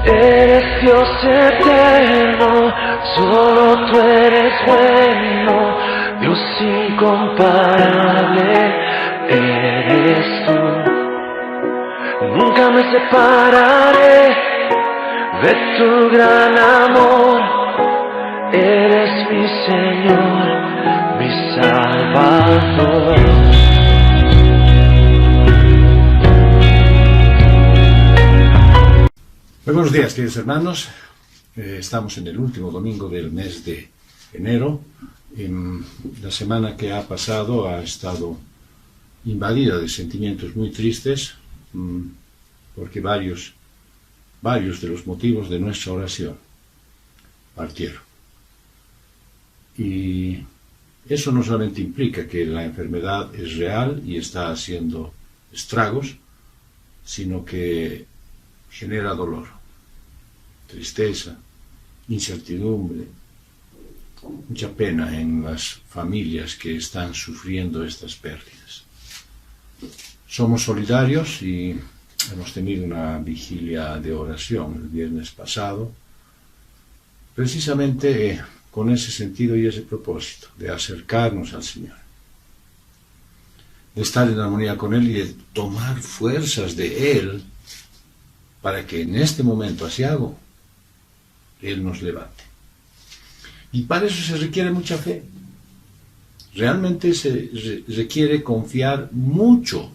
Eres Dios eterno, solo tú eres bueno, Dios incomparable eres tú. Nunca me separaré de tu gran amor, eres mi Señor, mi Salvador. Muy buenos días, queridos hermanos. Estamos en el último domingo del mes de enero. La semana que ha pasado ha estado invadida de sentimientos muy tristes, porque varios de los motivos de nuestra oración partieron. Y eso no solamente implica que la enfermedad es real y está haciendo estragos, sino que genera dolor, tristeza, incertidumbre, mucha pena en las familias que están sufriendo estas pérdidas. Somos solidarios y hemos tenido una vigilia de oración el viernes pasado, precisamente con ese sentido y ese propósito, de acercarnos al Señor, de estar en armonía con Él y de tomar fuerzas de Él para que en este momento asiago Él nos levante. Y para eso se requiere mucha fe. Realmente se requiere confiar mucho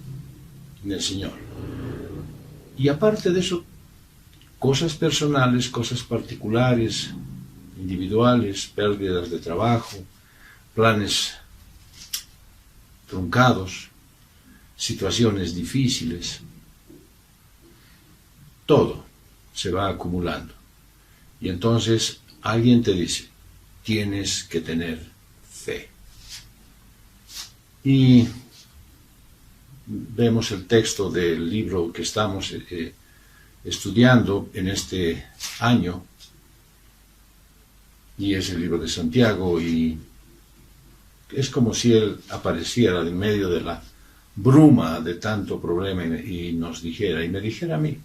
en el Señor. Y aparte de eso, cosas personales, cosas particulares, individuales, pérdidas de trabajo, planes truncados, situaciones difíciles, todo se va acumulando. Y entonces alguien te dice, tienes que tener fe. Y vemos el texto del libro que estamos estudiando en este año, y es el libro de Santiago, y es como si él apareciera en medio de la bruma de tanto problema y nos dijera, y me dijera a mí,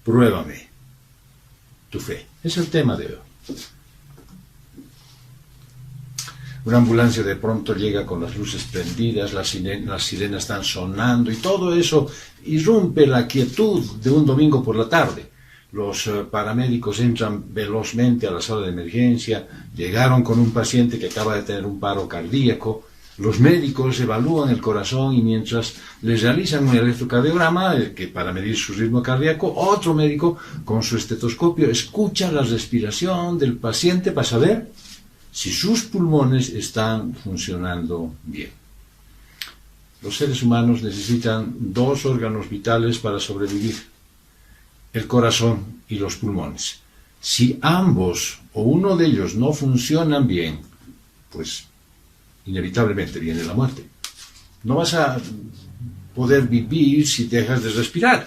pruébame tu fe. Es el tema de hoy. Una ambulancia de pronto llega con las luces prendidas, las sirenas están sonando y todo eso irrumpe la quietud de un domingo por la tarde. Los paramédicos entran velozmente a la sala de emergencia, llegaron con un paciente que acaba de tener un paro cardíaco. Los médicos evalúan el corazón y mientras les realizan un electrocardiograma, que para medir su ritmo cardíaco, otro médico con su estetoscopio escucha la respiración del paciente para saber si sus pulmones están funcionando bien. Los seres humanos necesitan dos órganos vitales para sobrevivir: el corazón y los pulmones. Si ambos o uno de ellos no funcionan bien, pues inevitablemente viene la muerte. No vas a poder vivir si dejas de respirar.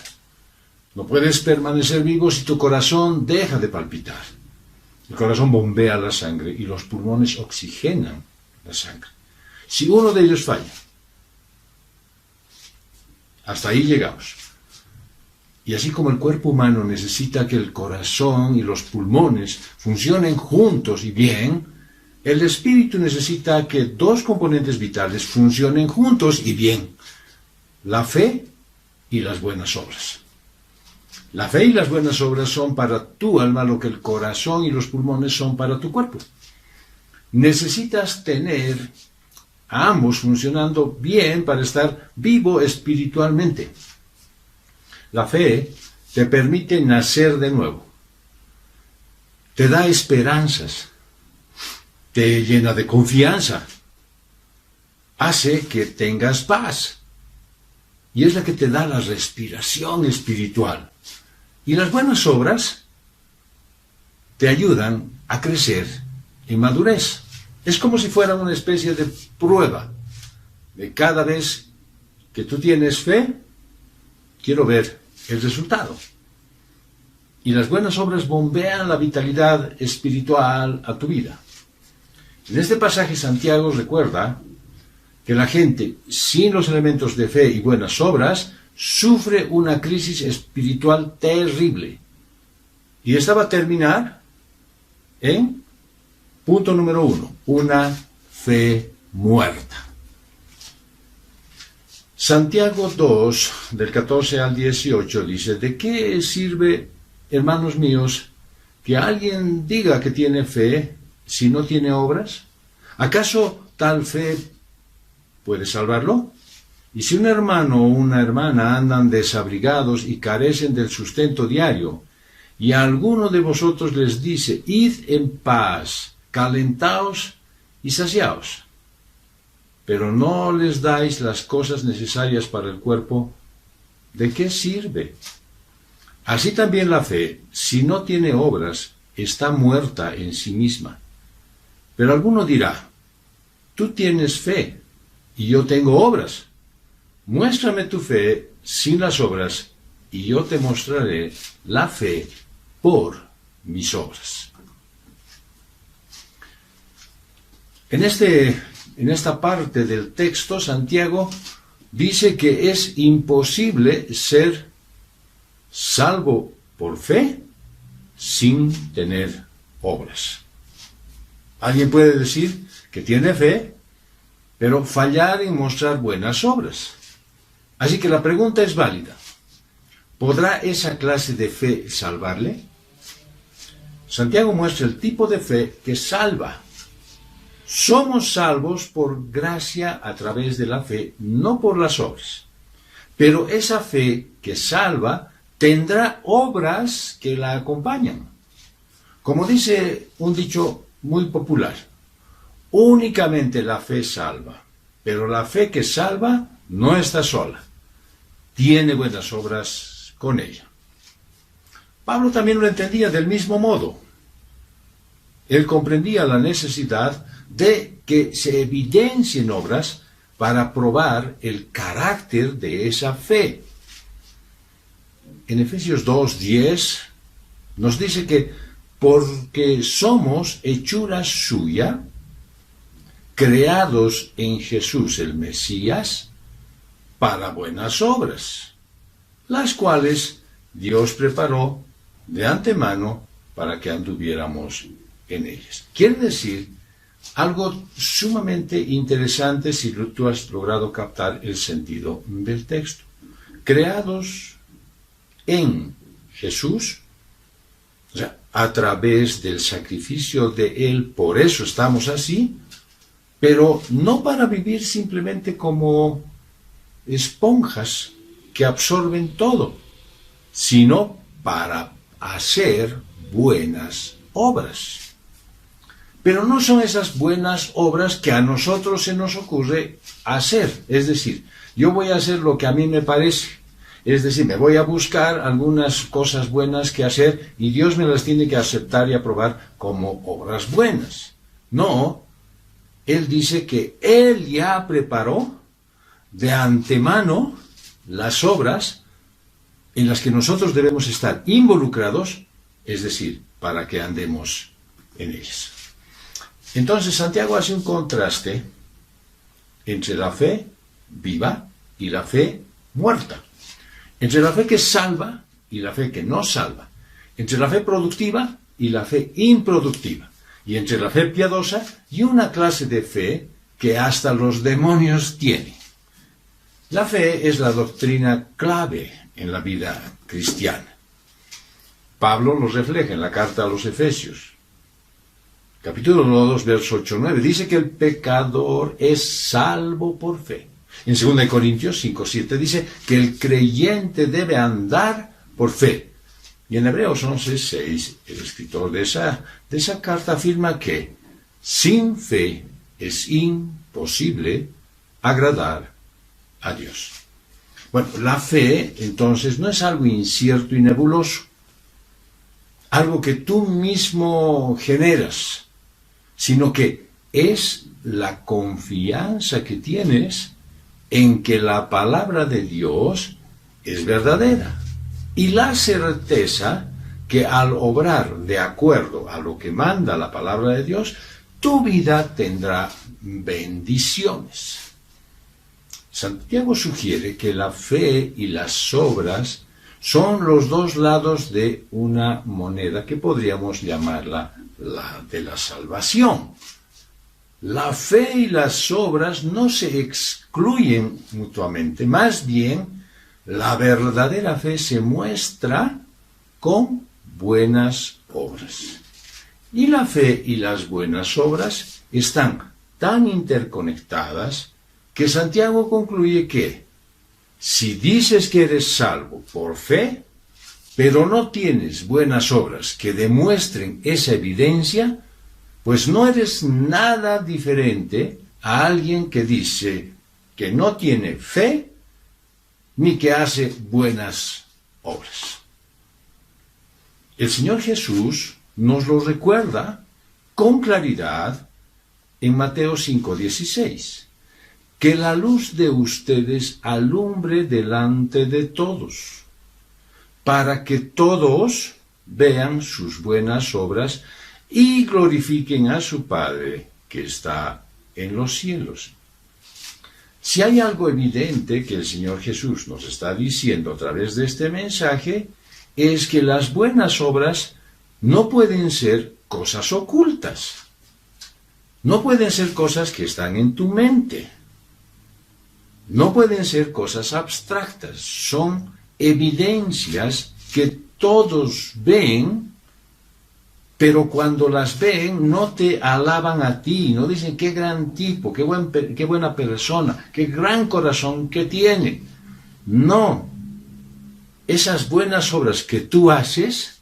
No puedes permanecer vivo si tu corazón deja de palpitar. El corazón bombea la sangre y los pulmones oxigenan la sangre. Si uno de ellos falla, hasta ahí llegamos. Y así como el cuerpo humano necesita que el corazón y los pulmones funcionen juntos y bien, el espíritu necesita que dos componentes vitales funcionen juntos y bien: la fe y las buenas obras. La fe y las buenas obras son para tu alma lo que el corazón y los pulmones son para tu cuerpo. Necesitas tener a ambos funcionando bien para estar vivo espiritualmente. La fe te permite nacer de nuevo, te da esperanzas, te llena de confianza, hace que tengas paz, y es la que te da la respiración espiritual. Y las buenas obras te ayudan a crecer en madurez. Es como si fuera una especie de prueba de cada vez que tú tienes fe, quiero ver el resultado. Y las buenas obras bombean la vitalidad espiritual a tu vida. En este pasaje Santiago recuerda que la gente sin los elementos de fe y buenas obras sufre una crisis espiritual terrible. Y esta va a terminar en punto número 1, una fe muerta. Santiago 2, del 14 al 18, dice: ¿de qué sirve, hermanos míos, que alguien diga que tiene fe si no tiene obras? ¿Acaso tal fe puede salvarlo? Y si un hermano o una hermana andan desabrigados y carecen del sustento diario, y a alguno de vosotros les dice: id en paz, calentaos y saciaos, pero no les dais las cosas necesarias para el cuerpo, ¿de qué sirve? Así también la fe, si no tiene obras, está muerta en sí misma. Pero alguno dirá: tú tienes fe, y yo tengo obras. Muéstrame tu fe sin las obras, y yo te mostraré la fe por mis obras. En esta parte del texto, Santiago dice que es imposible ser salvo por fe sin tener obras. Alguien puede decir que tiene fe, pero fallar en mostrar buenas obras. Así que la pregunta es válida. ¿Podrá esa clase de fe salvarle? Santiago muestra el tipo de fe que salva. Somos salvos por gracia a través de la fe, no por las obras. Pero esa fe que salva tendrá obras que la acompañan. Como dice un dicho muy popular: únicamente la fe salva, pero la fe que salva no está sola. Tiene buenas obras con ella. Pablo también lo entendía del mismo modo. Él comprendía la necesidad de que se evidencien obras para probar el carácter de esa fe. En Efesios 2:10 nos dice que porque somos hechura suya, creados en Jesús el Mesías, para buenas obras, las cuales Dios preparó de antemano para que anduviéramos en ellas. Quiere decir algo sumamente interesante si tú has logrado captar el sentido del texto. Creados en Jesús, o sea, a través del sacrificio de Él, por eso estamos así, pero no para vivir simplemente como esponjas que absorben todo, sino para hacer buenas obras. Pero no son esas buenas obras que a nosotros se nos ocurre hacer. Es decir, yo voy a hacer lo que a mí me parece. Es decir, me voy a buscar algunas cosas buenas que hacer y Dios me las tiene que aceptar y aprobar como obras buenas. No, Él dice que Él ya preparó de antemano las obras en las que nosotros debemos estar involucrados, es decir, para que andemos en ellas. Entonces Santiago hace un contraste entre la fe viva y la fe muerta, entre la fe que salva y la fe que no salva, entre la fe productiva y la fe improductiva, y entre la fe piadosa y una clase de fe que hasta los demonios tienen. La fe es la doctrina clave en la vida cristiana. Pablo lo refleja en la carta a los Efesios. Capítulo 2, verso 8-9, dice que el pecador es salvo por fe. En 2 Corintios 5-7 dice que el creyente debe andar por fe. Y en Hebreos 11-6, el escritor de esa carta afirma que sin fe es imposible agradar a Dios. Bueno, la fe, entonces, no es algo incierto y nebuloso, algo que tú mismo generas, sino que es la confianza que tienes en que la palabra de Dios es verdadera y la certeza que al obrar de acuerdo a lo que manda la palabra de Dios, tu vida tendrá bendiciones. Santiago sugiere que la fe y las obras son los dos lados de una moneda que podríamos llamarla la de la salvación. La fe y las obras no se excluyen mutuamente, más bien la verdadera fe se muestra con buenas obras. Y la fe y las buenas obras están tan interconectadas que Santiago concluye que si dices que eres salvo por fe, pero no tienes buenas obras que demuestren esa evidencia, pues no eres nada diferente a alguien que dice que no tiene fe ni que hace buenas obras. El Señor Jesús nos lo recuerda con claridad en Mateo 5:16, que la luz de ustedes alumbre delante de todos, para que todos vean sus buenas obras y glorifiquen a su Padre que está en los cielos. Si hay algo evidente que el Señor Jesús nos está diciendo a través de este mensaje, es que las buenas obras no pueden ser cosas ocultas. No pueden ser cosas que están en tu mente. No pueden ser cosas abstractas. Son evidencias que todos ven, pero cuando las ven no te alaban a ti, no dicen qué gran tipo, qué buena persona, qué gran corazón que tiene. No, esas buenas obras que tú haces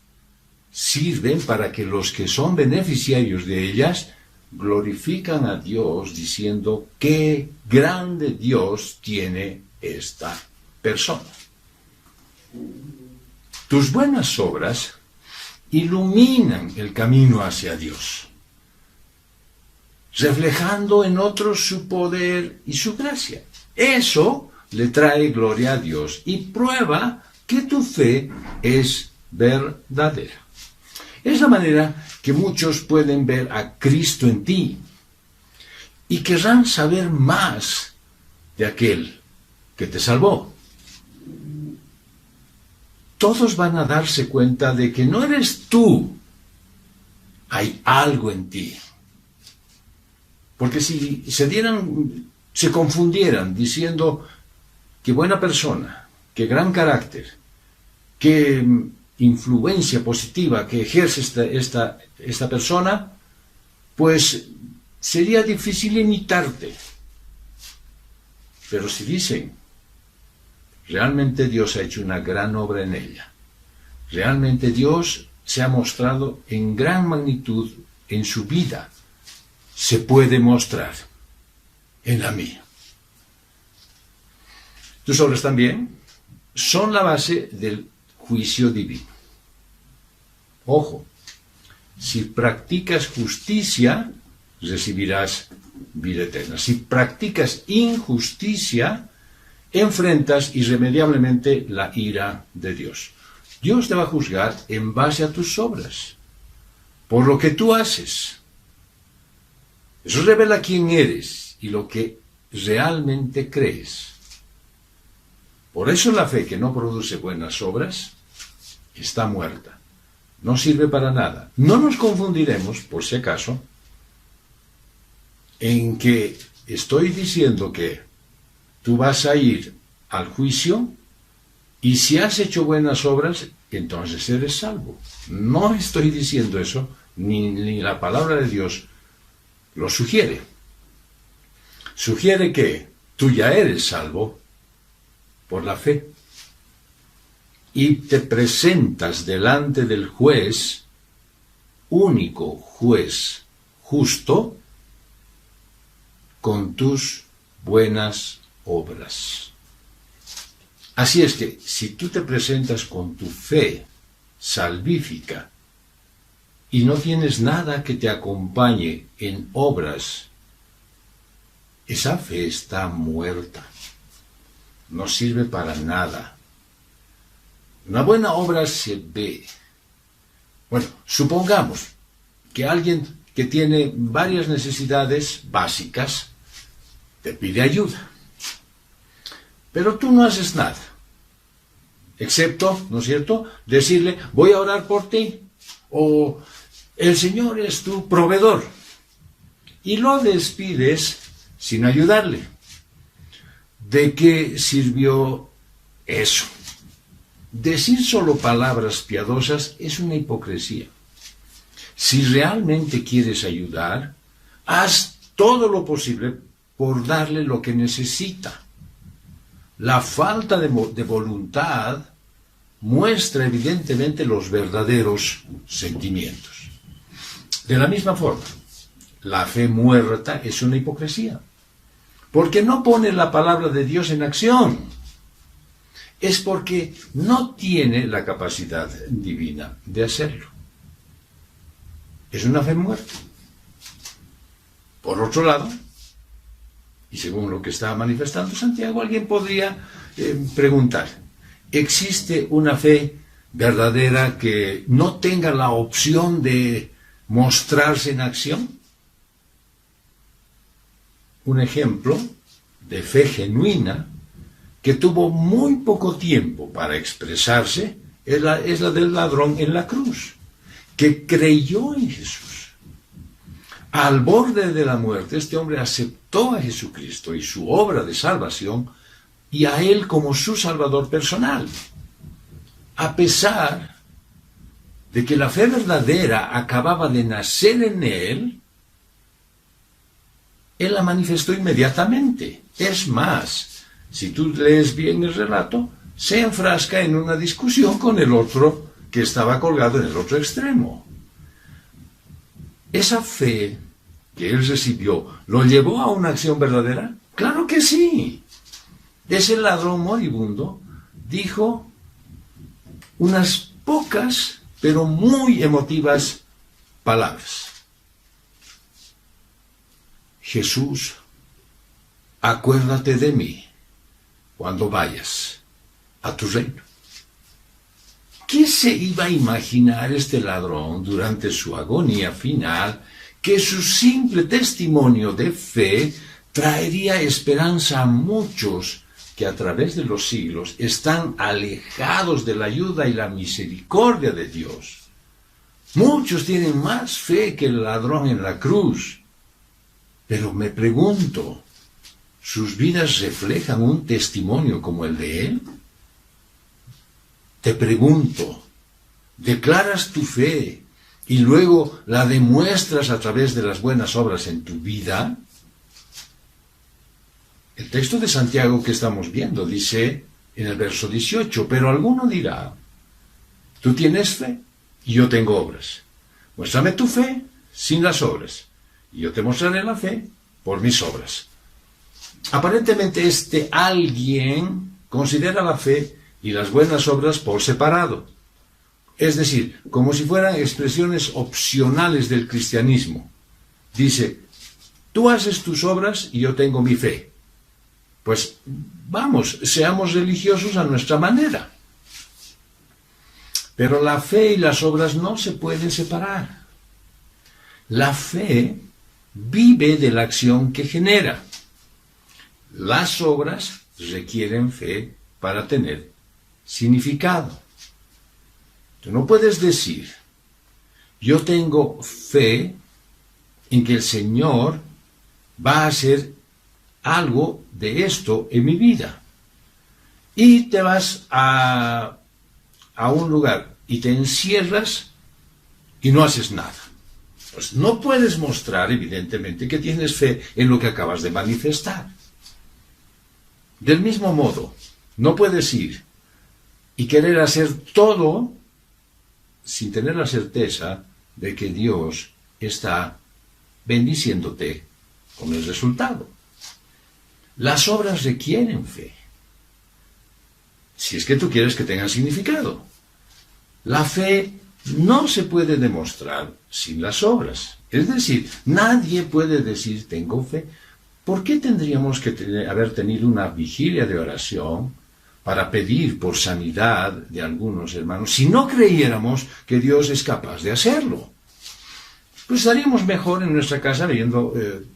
sirven para que los que son beneficiarios de ellas glorifican a Dios diciendo qué grande Dios tiene esta persona. Tus buenas obras iluminan el camino hacia Dios, reflejando en otros su poder y su gracia. Eso le trae gloria a Dios y prueba que tu fe es verdadera. Es la manera que muchos pueden ver a Cristo en ti y querrán saber más de aquel que te salvó. Todos van a darse cuenta de que no eres tú, hay algo en ti. Porque si se confundieran diciendo qué buena persona, qué gran carácter, qué influencia positiva que ejerce esta persona, pues sería difícil imitarte. Pero si dicen, realmente Dios ha hecho una gran obra en ella, realmente Dios se ha mostrado en gran magnitud en su vida, se puede mostrar en la mía. Tus obras también son la base del juicio divino. Ojo, si practicas justicia, recibirás vida eterna. Si practicas injusticia, enfrentas irremediablemente la ira de Dios. Dios te va a juzgar en base a tus obras, por lo que tú haces. Eso revela quién eres y lo que realmente crees. Por eso la fe que no produce buenas obras está muerta. No sirve para nada. No nos confundiremos, por si acaso, en que estoy diciendo que tú vas a ir al juicio y si has hecho buenas obras, entonces eres salvo. No estoy diciendo eso, ni la palabra de Dios lo sugiere. Sugiere que tú ya eres salvo por la fe y te presentas delante del juez, único juez justo, con tus buenas obras. Así es que si tú te presentas con tu fe salvífica y no tienes nada que te acompañe en obras, esa fe está muerta. No sirve para nada. Una buena obra se ve. Bueno, supongamos que alguien que tiene varias necesidades básicas te pide ayuda. pero tú no haces nada, excepto, ¿no es cierto?, decirle, voy a orar por ti, o el Señor es tu proveedor, y lo despides sin ayudarle. ¿De qué sirvió eso? Decir solo palabras piadosas es una hipocresía. Si realmente quieres ayudar, haz todo lo posible por darle lo que necesita. La falta de voluntad muestra evidentemente los verdaderos sentimientos. De la misma forma, la fe muerta es una hipocresía, porque no pone la palabra de Dios en acción. Es porque no tiene la capacidad divina de hacerlo. Es una fe muerta. Por otro lado, y según lo que está manifestando Santiago, alguien podría preguntar, ¿existe una fe verdadera que no tenga la opción de mostrarse en acción? Un ejemplo de fe genuina que tuvo muy poco tiempo para expresarse es la del ladrón en la cruz, que creyó en Jesús. Al borde de la muerte, este hombre aceptó a Jesucristo y su obra de salvación y a Él como su Salvador personal. A pesar de que la fe verdadera acababa de nacer en Él, Él la manifestó inmediatamente. Es más, si tú lees bien el relato, se enfrasca en una discusión con el otro que estaba colgado en el otro extremo. ¿Esa fe que él recibió lo llevó a una acción verdadera? ¡Claro que sí! Ese ladrón moribundo dijo unas pocas, pero muy emotivas palabras. Jesús, acuérdate de mí cuando vayas a tu reino. ¿Qué se iba a imaginar este ladrón durante su agonía final que su simple testimonio de fe traería esperanza a muchos que a través de los siglos están alejados de la ayuda y la misericordia de Dios? Muchos tienen más fe que el ladrón en la cruz. Pero me pregunto, ¿sus vidas reflejan un testimonio como el de él? Te pregunto, ¿declaras tu fe y luego la demuestras a través de las buenas obras en tu vida? El texto de Santiago que estamos viendo dice en el verso 18, pero alguno dirá, tú tienes fe y yo tengo obras. Muéstrame tu fe sin las obras, y yo te mostraré la fe por mis obras. Aparentemente este alguien considera la fe y las buenas obras por separado. Es decir, como si fueran expresiones opcionales del cristianismo. Dice, tú haces tus obras y yo tengo mi fe. Pues vamos, seamos religiosos a nuestra manera. Pero la fe y las obras no se pueden separar. La fe vive de la acción que genera. Las obras requieren fe para tener significado. Tú no puedes decir, yo tengo fe en que el Señor va a hacer algo de esto en mi vida. Y te vas a un lugar y te encierras y no haces nada. Pues no puedes mostrar, evidentemente, que tienes fe en lo que acabas de manifestar. Del mismo modo, no puedes ir y querer hacer todo sin tener la certeza de que Dios está bendiciéndote con el resultado. Las obras requieren fe, si es que tú quieres que tengan significado. La fe no se puede demostrar sin las obras. Es decir, nadie puede decir tengo fe. ¿Por qué tendríamos que haber tenido una vigilia de oración para pedir por sanidad de algunos hermanos si no creyéramos que Dios es capaz de hacerlo? Pues estaríamos mejor en nuestra casa viendo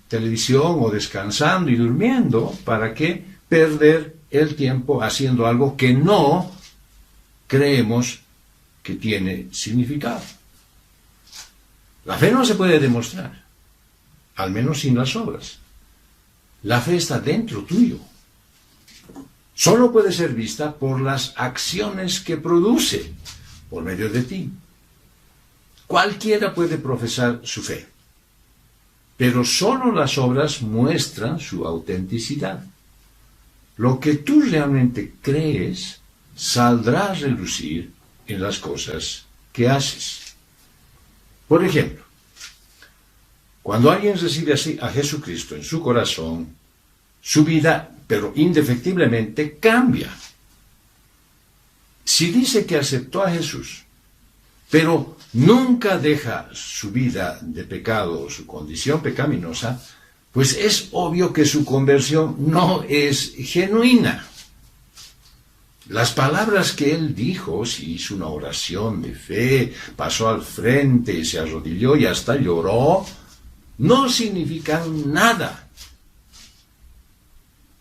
televisión o descansando y durmiendo. ¿Para qué perder el tiempo haciendo algo que no creemos que tiene significado. La fe no se puede demostrar, al menos sin las obras. La fe está dentro tuyo. Solo puede ser vista por las acciones que produce por medio de ti. Cualquiera puede profesar su fe, pero solo las obras muestran su autenticidad. Lo que tú realmente crees saldrá a relucir en las cosas que haces. Por ejemplo, cuando alguien recibe así a Jesucristo en su corazón, su vida, pero indefectiblemente, cambia. Si dice que aceptó a Jesús, pero nunca deja su vida de pecado o su condición pecaminosa, pues es obvio que su conversión no es genuina. Las palabras que él dijo, si hizo una oración de fe, pasó al frente, se arrodilló y hasta lloró, no significan nada.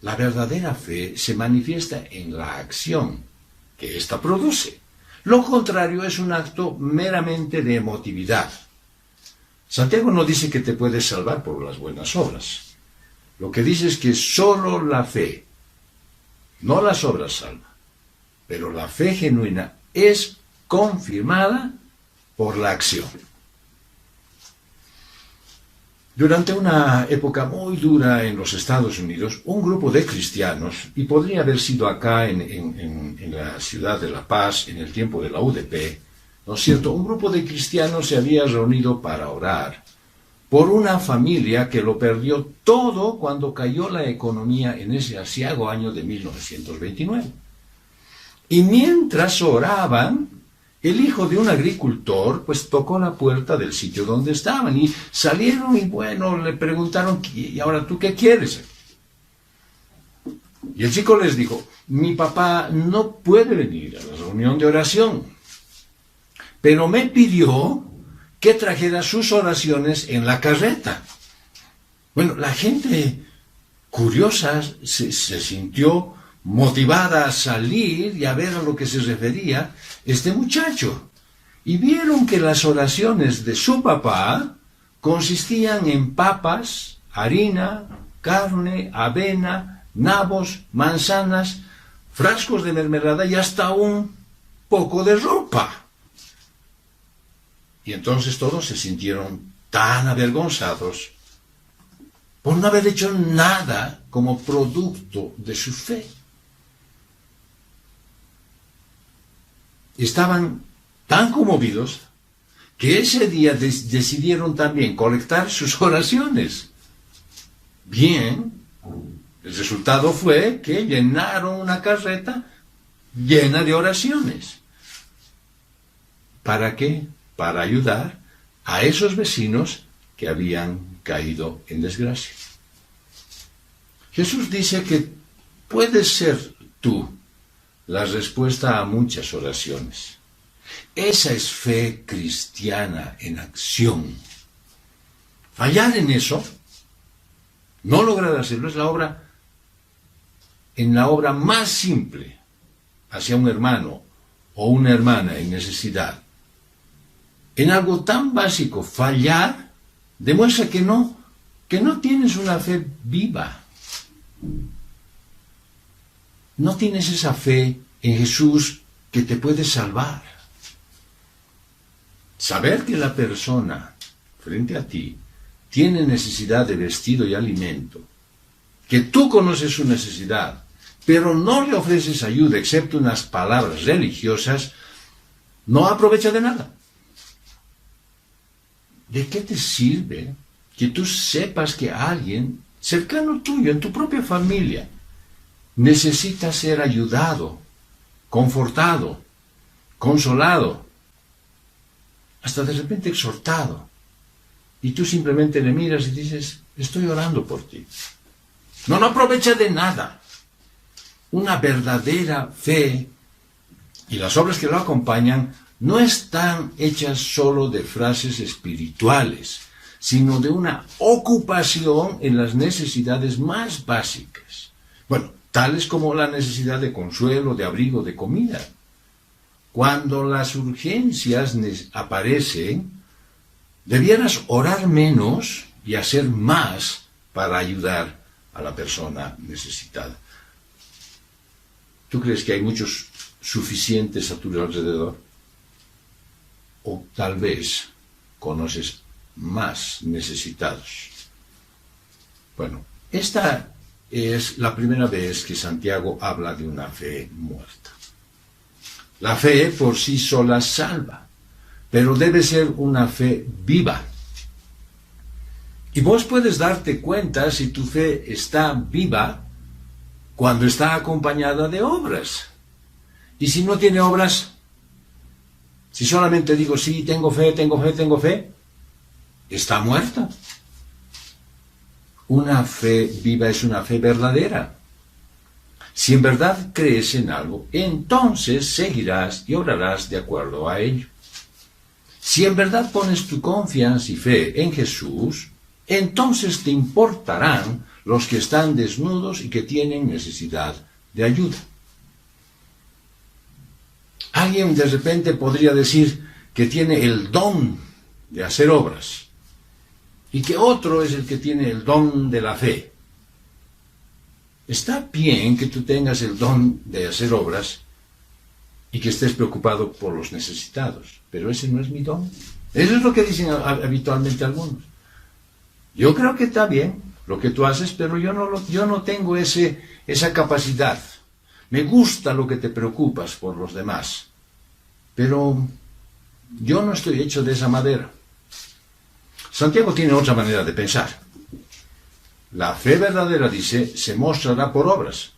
La verdadera fe se manifiesta en la acción que ésta produce. Lo contrario es un acto meramente de emotividad. Santiago no dice que te puedes salvar por las buenas obras. Lo que dice es que solo la fe, no las obras salva, pero la fe genuina es confirmada por la acción. Durante una época muy dura en los Estados Unidos, un grupo de cristianos, y podría haber sido acá en la ciudad de La Paz, en el tiempo de la UDP, ¿no es cierto? Un grupo de cristianos se había reunido para orar por una familia que lo perdió todo cuando cayó la economía en ese aciago año de 1929. Y mientras oraban, el hijo de un agricultor pues tocó la puerta del sitio donde estaban y salieron y bueno, le preguntaron, ¿y ahora tú qué quieres? Y el chico les dijo, mi papá no puede venir a la reunión de oración, pero me pidió que trajera sus oraciones en la carreta. Bueno, la gente curiosa se sintió motivada a salir y a ver a lo que se refería este muchacho. Y vieron que las oraciones de su papá consistían en papas, harina, carne, avena, nabos, manzanas, frascos de mermelada y hasta un poco de ropa. Y entonces todos se sintieron tan avergonzados por no haber hecho nada como producto de su fe. Estaban tan conmovidos que ese día decidieron también colectar sus oraciones. Bien, el resultado fue que llenaron una carreta llena de oraciones. ¿Para qué? Para ayudar a esos vecinos que habían caído en desgracia. Jesús dice que puedes ser tú la respuesta a muchas oraciones. Esa es fe cristiana en acción. Fallar en eso, no lograr hacerlo, es en la obra más simple hacia un hermano o una hermana en necesidad. En algo tan básico, fallar demuestra que no tienes una fe viva. No tienes esa fe en Jesús que te puede salvar. Saber que la persona frente a ti tiene necesidad de vestido y alimento, que tú conoces su necesidad, pero no le ofreces ayuda excepto unas palabras religiosas, no aprovecha de nada. ¿De qué te sirve que tú sepas que alguien cercano tuyo, en tu propia familia, necesita ser ayudado, confortado, consolado, hasta de repente exhortado? Y tú simplemente le miras y dices, estoy orando por ti. No aprovecha de nada. Una verdadera fe y las obras que lo acompañan no están hechas solo de frases espirituales, sino de una ocupación en las necesidades más básicas. Bueno, tales como la necesidad de consuelo, de abrigo, de comida. Cuando las urgencias aparecen, debieras orar menos y hacer más para ayudar a la persona necesitada. ¿Tú crees que hay muchos suficientes a tu alrededor? O tal vez conoces más necesitados. Bueno, esta es la primera vez que Santiago habla de una fe muerta. La fe por sí sola salva, pero debe ser una fe viva. Y vos puedes darte cuenta si tu fe está viva cuando está acompañada de obras. Y si no tiene obras, si solamente digo, sí, tengo fe, está muerta. Una fe viva es una fe verdadera. Si en verdad crees en algo, entonces seguirás y obrarás de acuerdo a ello. Si en verdad pones tu confianza y fe en Jesús, entonces te importarán los que están desnudos y que tienen necesidad de ayuda. Alguien de repente podría decir que tiene el don de hacer obras y que otro es el que tiene el don de la fe. Está bien que tú tengas el don de hacer obras y que estés preocupado por los necesitados, pero ese no es mi don. Eso es lo que dicen habitualmente algunos. Yo creo que está bien lo que tú haces, pero yo no tengo esa capacidad. Me gusta lo que te preocupas por los demás, pero yo no estoy hecho de esa madera. Santiago tiene otra manera de pensar. La fe verdadera, dice, se mostrará por obras.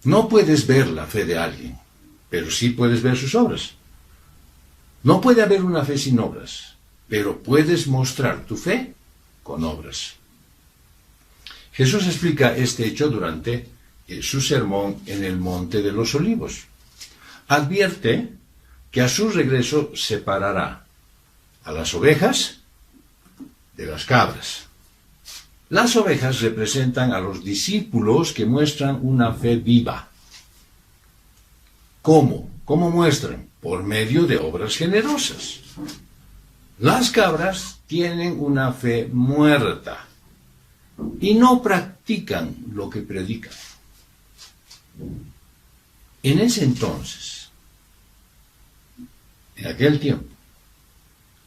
No puedes ver la fe de alguien, pero sí puedes ver sus obras. No puede haber una fe sin obras, pero puedes mostrar tu fe con obras. Jesús explica este hecho durante su sermón en el Monte de los Olivos. Advierte que a su regreso separará a las ovejas de las cabras. Las ovejas representan a los discípulos que muestran una fe viva. ¿Cómo? ¿Cómo muestran? Por medio de obras generosas. Las cabras tienen una fe muerta y no practican lo que predican. En ese entonces, en aquel tiempo,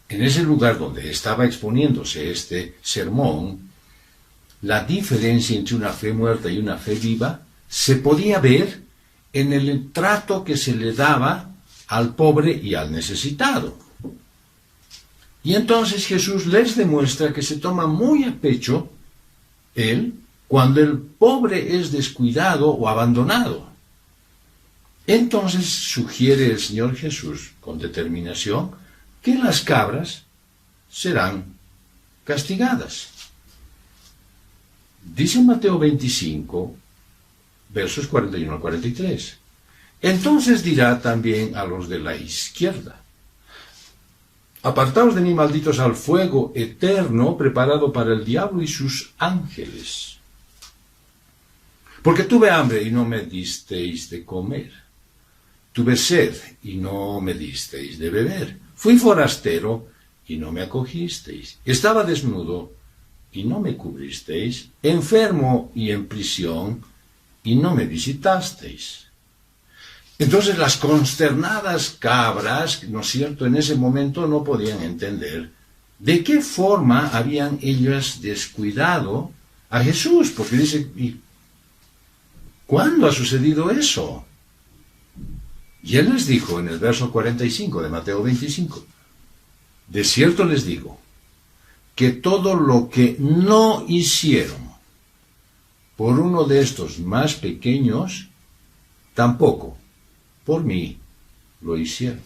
en ese lugar donde estaba exponiéndose este sermón, la diferencia entre una fe muerta y una fe viva se podía ver en el trato que se le daba al pobre y al necesitado. Y entonces Jesús les demuestra que se toma muy a pecho él cuando el pobre es descuidado o abandonado. Entonces sugiere el Señor Jesús con determinación que las cabras serán castigadas. Dice Mateo 25, versos 41 al 43. Entonces dirá también a los de la izquierda: apartaos de mí, malditos, al fuego eterno preparado para el diablo y sus ángeles. Porque tuve hambre y no me disteis de comer. Tuve sed y no me disteis de beber. Fui forastero y no me acogisteis. Estaba desnudo y no me cubristeis. Enfermo y en prisión y no me visitasteis. Entonces las consternadas cabras, ¿no es cierto?, en ese momento no podían entender de qué forma habían ellas descuidado a Jesús, porque dice, ¿y cuándo ha sucedido eso? Y él les dijo en el verso 45 de Mateo 25, de cierto les digo, que todo lo que no hicieron por uno de estos más pequeños, tampoco por mí lo hicieron.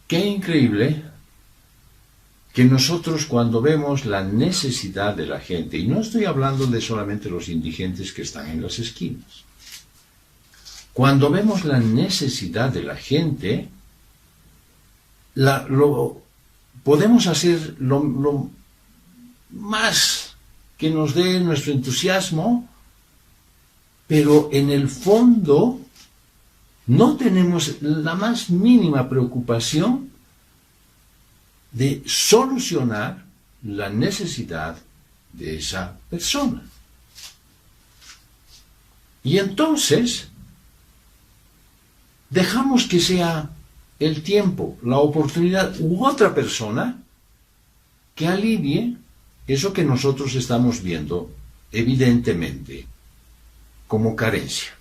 Qué increíble que nosotros cuando vemos la necesidad de la gente, y no estoy hablando de solamente los indigentes que están en las esquinas, cuando vemos la necesidad de la gente, podemos hacer lo más que nos dé nuestro entusiasmo, pero en el fondo no tenemos la más mínima preocupación de solucionar la necesidad de esa persona. Y entonces dejamos que sea el tiempo, la oportunidad u otra persona que alivie eso que nosotros estamos viendo evidentemente como carencia.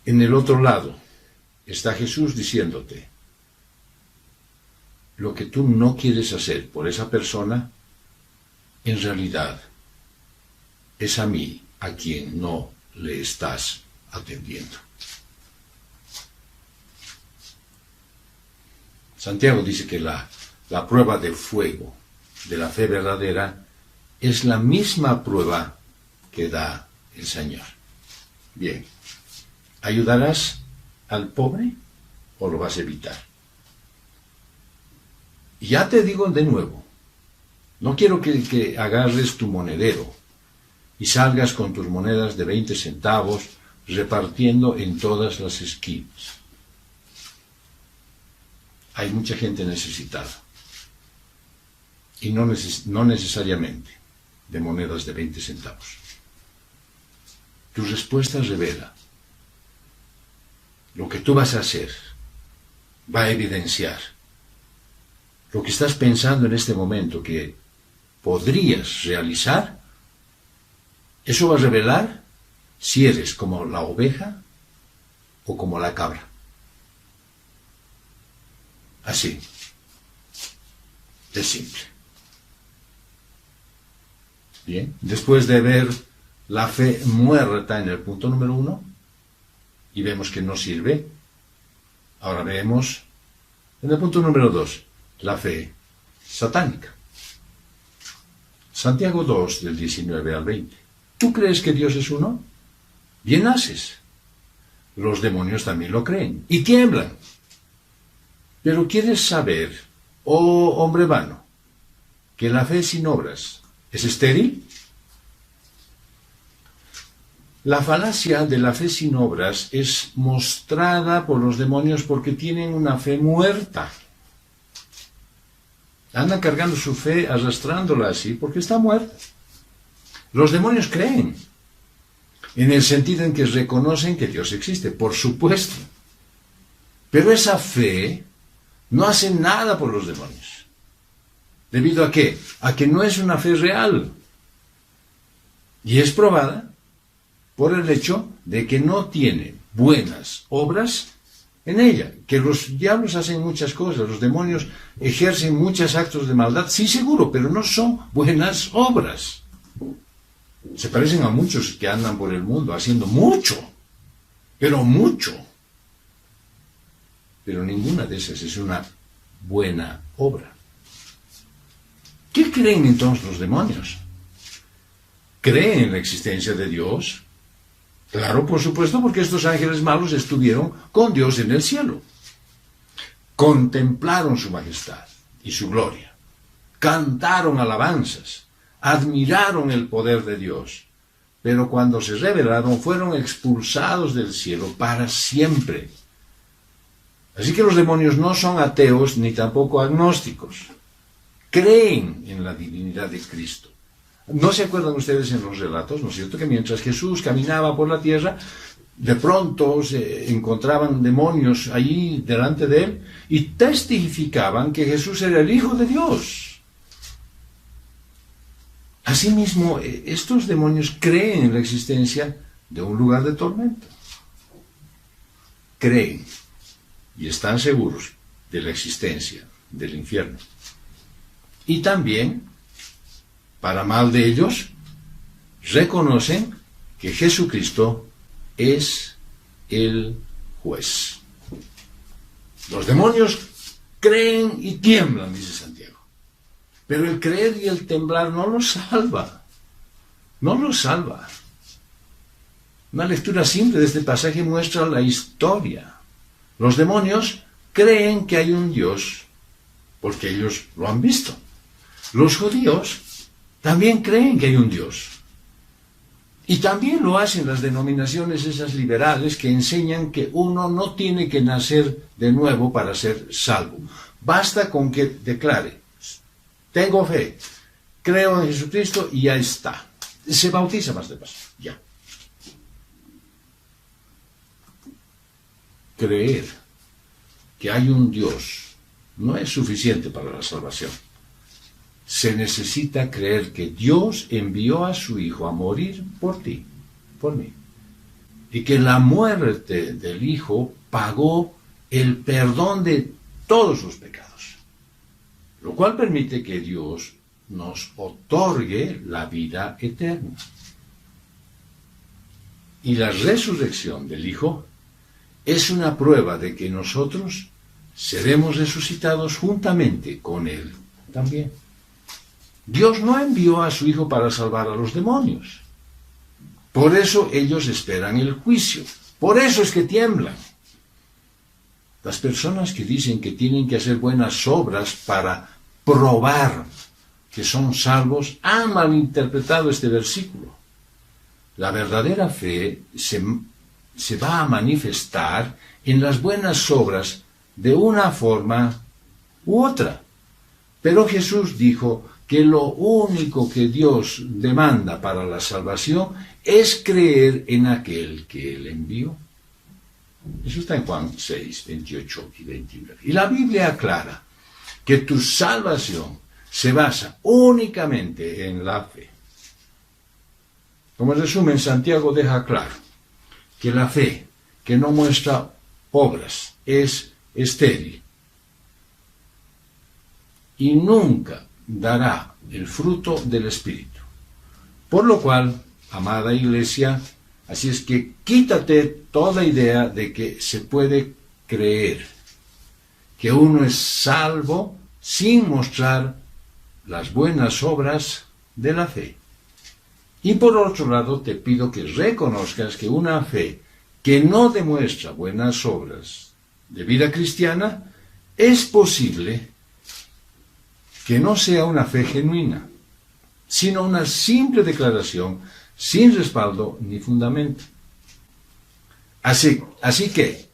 En el otro lado está Jesús diciéndote: lo que tú no quieres hacer por esa persona, en realidad es a mí a quien no le estás atendiendo. Santiago dice que la prueba de fuego de la fe verdadera es la misma prueba que da el Señor. Bien, ¿ayudarás al pobre o lo vas a evitar? Y ya te digo de nuevo, no quiero que agarres tu monedero y salgas con tus monedas de 20 centavos repartiendo en todas las esquinas. Hay mucha gente necesitada, y no necesariamente de monedas de 20 centavos. Tu respuesta revela lo que tú vas a hacer, va a evidenciar lo que estás pensando en este momento que podrías realizar. Eso va a revelar si eres como la oveja o como la cabra. Así. Es simple. Bien, después de ver la fe muerta en el punto número 1, y vemos que no sirve, ahora vemos en el punto número 2, la fe satánica. Santiago 2, del 19 al 20. ¿Tú crees que Dios es uno? Bien haces. Los demonios también lo creen y tiemblan. Pero ¿quieres saber, oh hombre vano, que la fe sin obras es estéril? La falacia de la fe sin obras es mostrada por los demonios porque tienen una fe muerta. Andan cargando su fe, arrastrándola así, porque está muerta. Los demonios creen, en el sentido en que reconocen que Dios existe, por supuesto. Pero esa fe no hace nada por los demonios. ¿Debido a qué? A que no es una fe real. Y es probada por el hecho de que no tiene buenas obras en ella, que los diablos hacen muchas cosas, los demonios ejercen muchos actos de maldad, sí seguro, pero no son buenas obras. Se parecen a muchos que andan por el mundo haciendo mucho, pero mucho. Pero ninguna de esas es una buena obra. ¿Qué creen entonces los demonios? ¿Creen en la existencia de Dios? Claro, por supuesto, porque estos ángeles malos estuvieron con Dios en el cielo. Contemplaron su majestad y su gloria. Cantaron alabanzas. Admiraron el poder de Dios. Pero cuando se rebelaron, fueron expulsados del cielo para siempre. Así que los demonios no son ateos ni tampoco agnósticos. Creen en la divinidad de Cristo. ¿No se acuerdan ustedes en los relatos, no es cierto, que mientras Jesús caminaba por la tierra, de pronto se encontraban demonios allí delante de él y testificaban que Jesús era el Hijo de Dios? Asimismo, estos demonios creen en la existencia de un lugar de tormento. Creen y están seguros de la existencia del infierno. Y también, para mal de ellos, reconocen que Jesucristo es el juez. Los demonios creen y tiemblan, dice Santiago. Pero el creer y el temblar no los salva. No los salva. Una lectura simple de este pasaje muestra la historia. Los demonios creen que hay un Dios porque ellos lo han visto. Los judíos también creen que hay un Dios. Y también lo hacen las denominaciones esas liberales que enseñan que uno no tiene que nacer de nuevo para ser salvo. Basta con que declare, tengo fe, creo en Jesucristo y ya está. Se bautiza más de paso, ya. Creer que hay un Dios no es suficiente para la salvación. Se necesita creer que Dios envió a su Hijo a morir por ti, por mí. Y que la muerte del Hijo pagó el perdón de todos los pecados. Lo cual permite que Dios nos otorgue la vida eterna. Y la resurrección del Hijo es una prueba de que nosotros seremos resucitados juntamente con Él también. Dios no envió a su Hijo para salvar a los demonios. Por eso ellos esperan el juicio. Por eso es que tiemblan. Las personas que dicen que tienen que hacer buenas obras para probar que son salvos han malinterpretado este versículo. La verdadera fe se va a manifestar en las buenas obras de una forma u otra. Pero Jesús dijo que lo único que Dios demanda para la salvación es creer en aquel que Él envió. Eso está en Juan 6, 28 y 29. Y la Biblia aclara que tu salvación se basa únicamente en la fe. Como resumen, Santiago deja claro que la fe que no muestra obras es estéril y nunca dará el fruto del Espíritu. Por lo cual, amada Iglesia, así es que quítate toda idea de que se puede creer que uno es salvo sin mostrar las buenas obras de la fe. Y por otro lado, te pido que reconozcas que una fe que no demuestra buenas obras de vida cristiana es posible que no sea una fe genuina, sino una simple declaración sin respaldo ni fundamento. Así que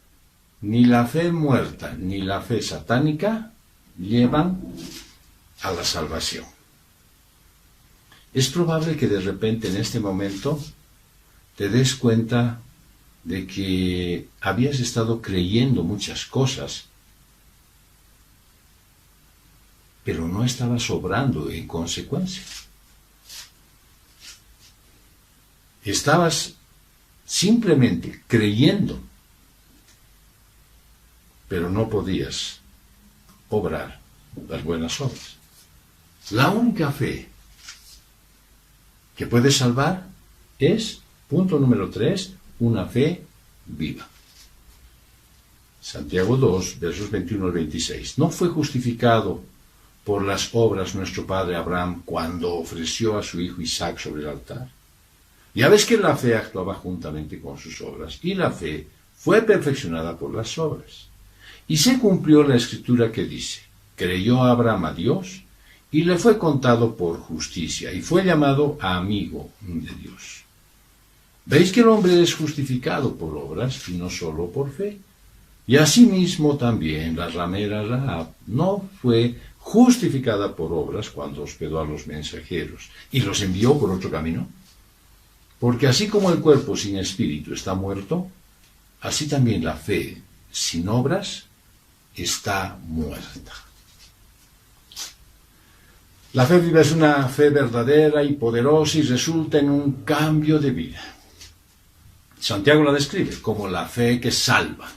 ni la fe muerta ni la fe satánica llevan a la salvación. Es probable que de repente en este momento te des cuenta de que habías estado creyendo muchas cosas, pero no estabas obrando en consecuencia. Estabas simplemente creyendo, pero no podías obrar las buenas obras. La única fe que puede salvar es, punto número 3, una fe viva. Santiago 2, versos 21 al 26. No fue justificado por las obras nuestro padre Abraham cuando ofreció a su hijo Isaac sobre el altar. Ya ves que la fe actuaba juntamente con sus obras, y la fe fue perfeccionada por las obras. Y se cumplió la escritura que dice, creyó Abraham a Dios, y le fue contado por justicia, y fue llamado amigo de Dios. ¿Veis que el hombre es justificado por obras, y no solo por fe? Y asimismo también la ramera Rahab no fue justificada por obras cuando hospedó a los mensajeros, y los envió por otro camino. Porque así como el cuerpo sin espíritu está muerto, así también la fe sin obras está muerta. La fe viva es una fe verdadera y poderosa y resulta en un cambio de vida. Santiago la describe como la fe que salva.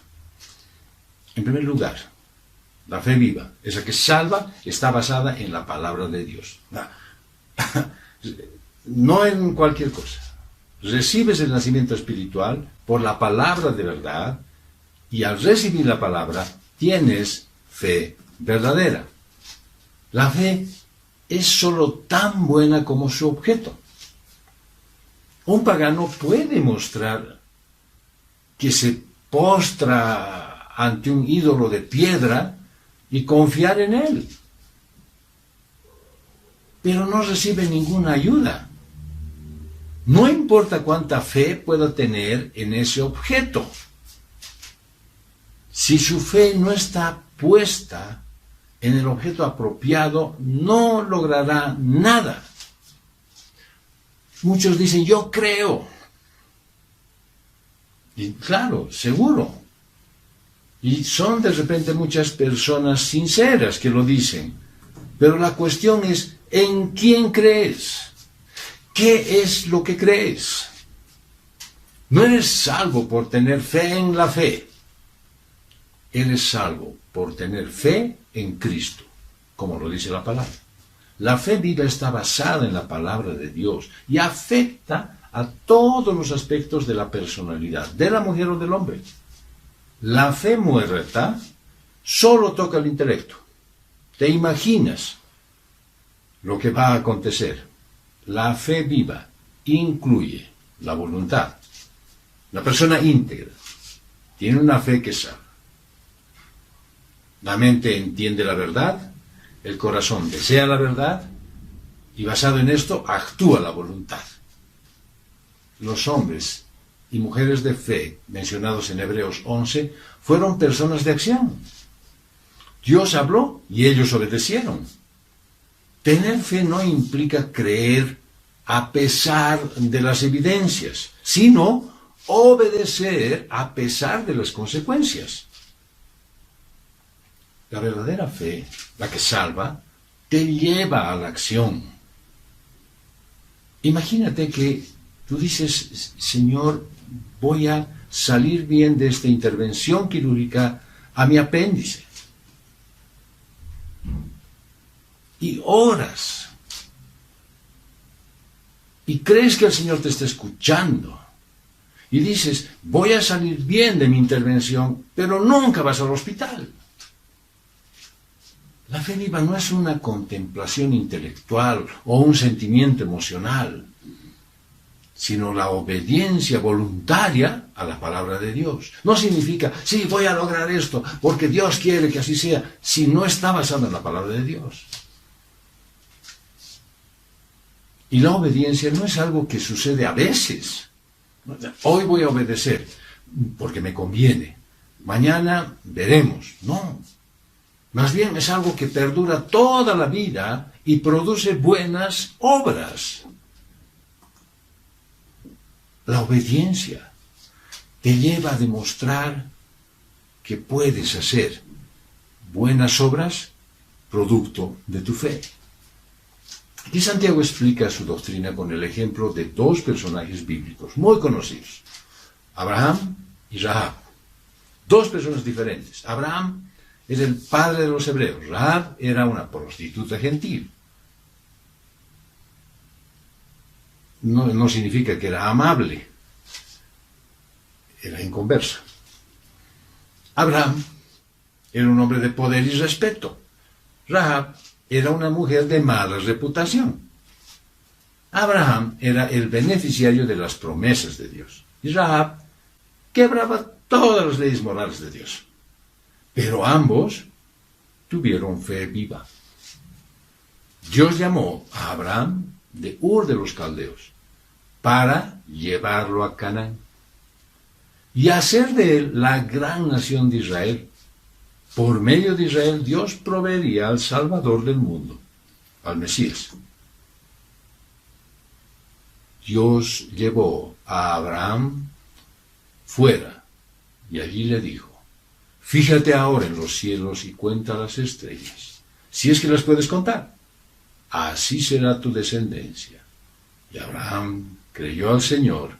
En primer lugar, la fe viva, esa que salva, está basada en la palabra de Dios. No en cualquier cosa. Recibes el nacimiento espiritual por la palabra de verdad, y al recibir la palabra tienes fe verdadera. La fe es sólo tan buena como su objeto. Un pagano puede mostrar que se postra ante un ídolo de piedra y confiar en él. pero no recibe ninguna ayuda. No importa cuánta fe pueda tener en ese objeto. Si su fe no está puesta en el objeto apropiado, no logrará nada. Muchos dicen, yo creo. Y claro, seguro. Y son de repente muchas personas sinceras que lo dicen. Pero la cuestión es, ¿en quién crees? ¿Qué es lo que crees? No eres salvo por tener fe en la fe. Eres salvo por tener fe en Cristo, como lo dice la palabra. La fe viva está basada en la palabra de Dios y afecta a todos los aspectos de la personalidad, de la mujer o del hombre. La fe muerta solo toca el intelecto. Te imaginas lo que va a acontecer. La fe viva incluye la voluntad. La persona íntegra tiene una fe que sabe. La mente entiende la verdad, el corazón desea la verdad y basado en esto actúa la voluntad. Los hombres y mujeres de fe mencionados en Hebreos 11 fueron personas de acción. Dios habló y ellos obedecieron. Tener fe no implica creer a pesar de las evidencias, sino obedecer a pesar de las consecuencias. La verdadera fe, la que salva, te lleva a la acción. Imagínate que tú dices, Señor, voy a salir bien de esta intervención quirúrgica a mi apéndice. Y oras. Y crees que el Señor te está escuchando. Y dices, voy a salir bien de mi intervención, pero nunca vas al hospital. La fe viva no es una contemplación intelectual o un sentimiento emocional, sino la obediencia voluntaria a la palabra de Dios. No significa, sí, voy a lograr esto, porque Dios quiere que así sea, si no está basado en la palabra de Dios. Y la obediencia no es algo que sucede a veces. Hoy voy a obedecer, porque me conviene. Mañana veremos. No. Más bien es algo que perdura toda la vida y produce buenas obras. La obediencia te lleva a demostrar que puedes hacer buenas obras producto de tu fe. Aquí Santiago explica su doctrina con el ejemplo de dos personajes bíblicos muy conocidos, Abraham y Rahab. Dos personas diferentes. Abraham es el padre de los hebreos. Rahab era una prostituta gentil. No significa que era amable. Era inconversa. Abraham era un hombre de poder y respeto. Rahab era una mujer de mala reputación. Abraham era el beneficiario de las promesas de Dios. Y Rahab quebraba todas las leyes morales de Dios. Pero ambos tuvieron fe viva. Dios llamó a Abraham de Ur de los Caldeos para llevarlo a Canaán y hacer de él la gran nación de Israel. Por medio de Israel, Dios proveería al Salvador del mundo, al Mesías. Dios llevó a Abraham fuera y allí le dijo, fíjate ahora en los cielos y cuenta las estrellas, si es que las puedes contar. Así será tu descendencia. Y Abraham creyó al Señor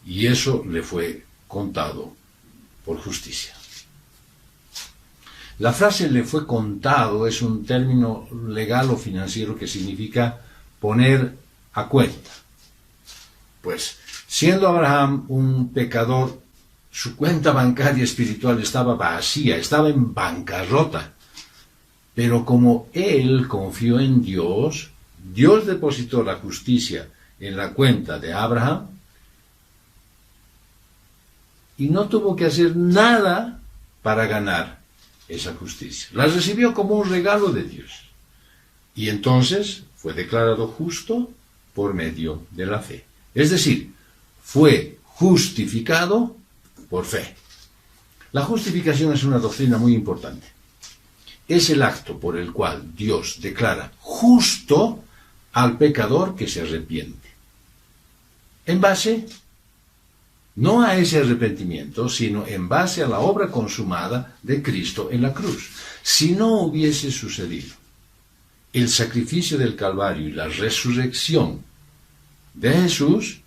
y eso le fue contado por justicia. La frase le fue contado es un término legal o financiero que significa poner a cuenta. Pues, siendo Abraham un pecador, su cuenta bancaria espiritual estaba vacía, estaba en bancarrota. Pero como él confió en Dios, Dios depositó la justicia en la cuenta de Abraham y no tuvo que hacer nada para ganar esa justicia. La recibió como un regalo de Dios. Y entonces fue declarado justo por medio de la fe. Es decir, fue justificado por fe. La justificación es una doctrina muy importante. Es el acto por el cual Dios declara justo al pecador que se arrepiente. En base, no a ese arrepentimiento, sino en base a la obra consumada de Cristo en la cruz. Si no hubiese sucedido el sacrificio del Calvario y la resurrección de Jesús,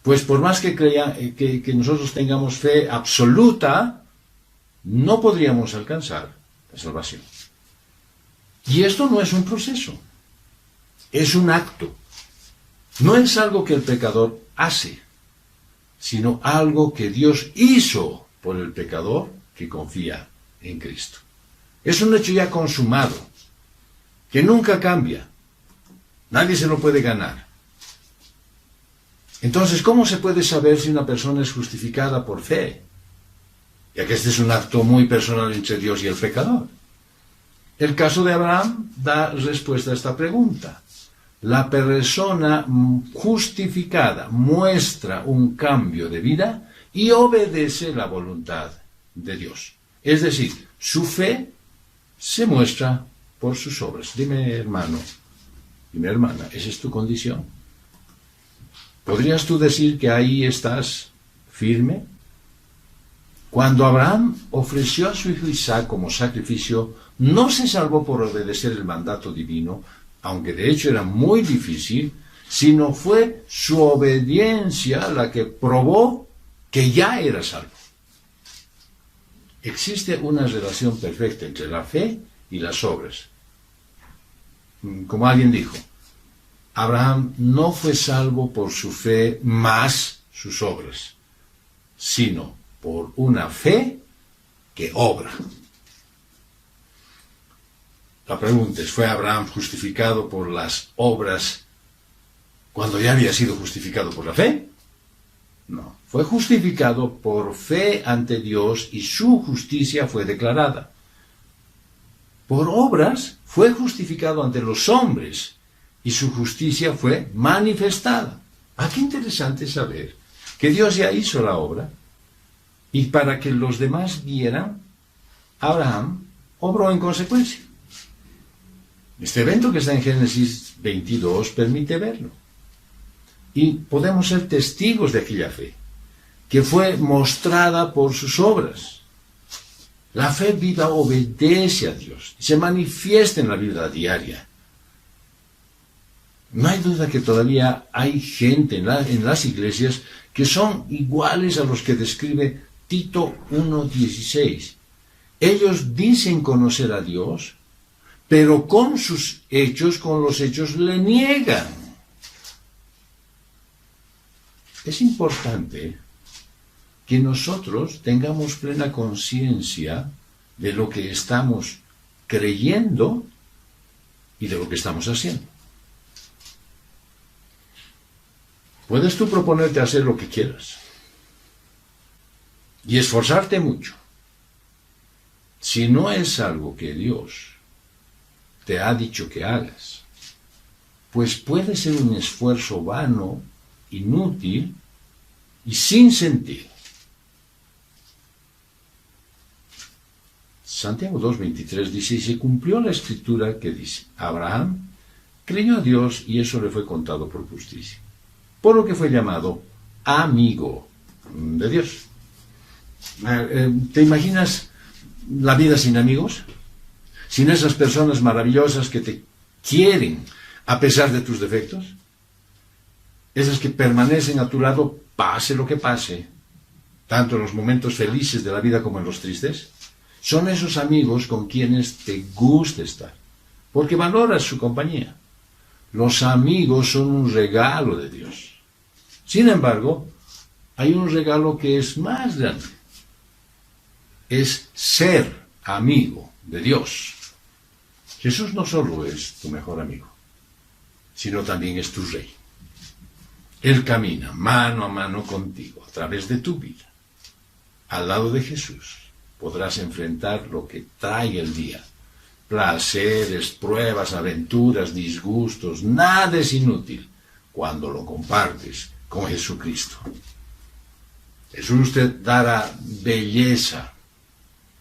pues por más que nosotros tengamos fe absoluta, no podríamos alcanzar la salvación. Y esto no es un proceso, es un acto. No es algo que el pecador hace, sino algo que Dios hizo por el pecador que confía en Cristo. Es un hecho ya consumado, que nunca cambia. Nadie se lo puede ganar. Entonces, ¿cómo se puede saber si una persona es justificada por fe? Ya que este es un acto muy personal entre Dios y el pecador. El caso de Abraham da respuesta a esta pregunta. La persona justificada muestra un cambio de vida y obedece la voluntad de Dios. Es decir, su fe se muestra por sus obras. Dime, hermano, dime, hermana, ¿esa es tu condición? ¿Podrías tú decir que ahí estás firme? Cuando Abraham ofreció a su hijo Isaac como sacrificio, no se salvó por obedecer el mandato divino, aunque de hecho era muy difícil, sino fue su obediencia la que probó que ya era salvo. Existe una relación perfecta entre la fe y las obras. Como alguien dijo, Abraham no fue salvo por su fe más sus obras, sino por una fe que obra. La pregunta es, ¿fue Abraham justificado por las obras cuando ya había sido justificado por la fe? No, fue justificado por fe ante Dios y su justicia fue declarada. Por obras fue justificado ante los hombres y su justicia fue manifestada. Ah, qué interesante saber que Dios ya hizo la obra y para que los demás vieran, Abraham obró en consecuencia. Este evento que está en Génesis 22 permite verlo. Y podemos ser testigos de aquella fe, que fue mostrada por sus obras. La fe viva obedece a Dios, se manifiesta en la vida diaria. No hay duda que todavía hay gente en las iglesias que son iguales a los que describe Tito 1:16. Ellos dicen conocer a Dios, pero con los hechos le niegan. Es importante que nosotros tengamos plena conciencia de lo que estamos creyendo y de lo que estamos haciendo. Puedes tú proponerte hacer lo que quieras y esforzarte mucho. Si no es algo que Dios te ha dicho que hagas, pues puede ser un esfuerzo vano, inútil y sin sentido. Santiago 2:23 dice, y se cumplió la escritura que dice, Abraham creyó a Dios y eso le fue contado por justicia, por lo que fue llamado amigo de Dios. ¿Te imaginas la vida sin amigos? Sin esas personas maravillosas que te quieren a pesar de tus defectos. Esas que permanecen a tu lado pase lo que pase, tanto en los momentos felices de la vida como en los tristes. Son esos amigos con quienes te gusta estar, porque valoras su compañía. Los amigos son un regalo de Dios. Sin embargo, hay un regalo que es más grande. Es ser amigo de Dios. Jesús no solo es tu mejor amigo, sino también es tu rey. Él camina mano a mano contigo a través de tu vida. Al lado de Jesús podrás enfrentar lo que trae el día placeres, pruebas, aventuras, disgustos, nada es inútil cuando lo compartes con Jesucristo. Jesús te dará belleza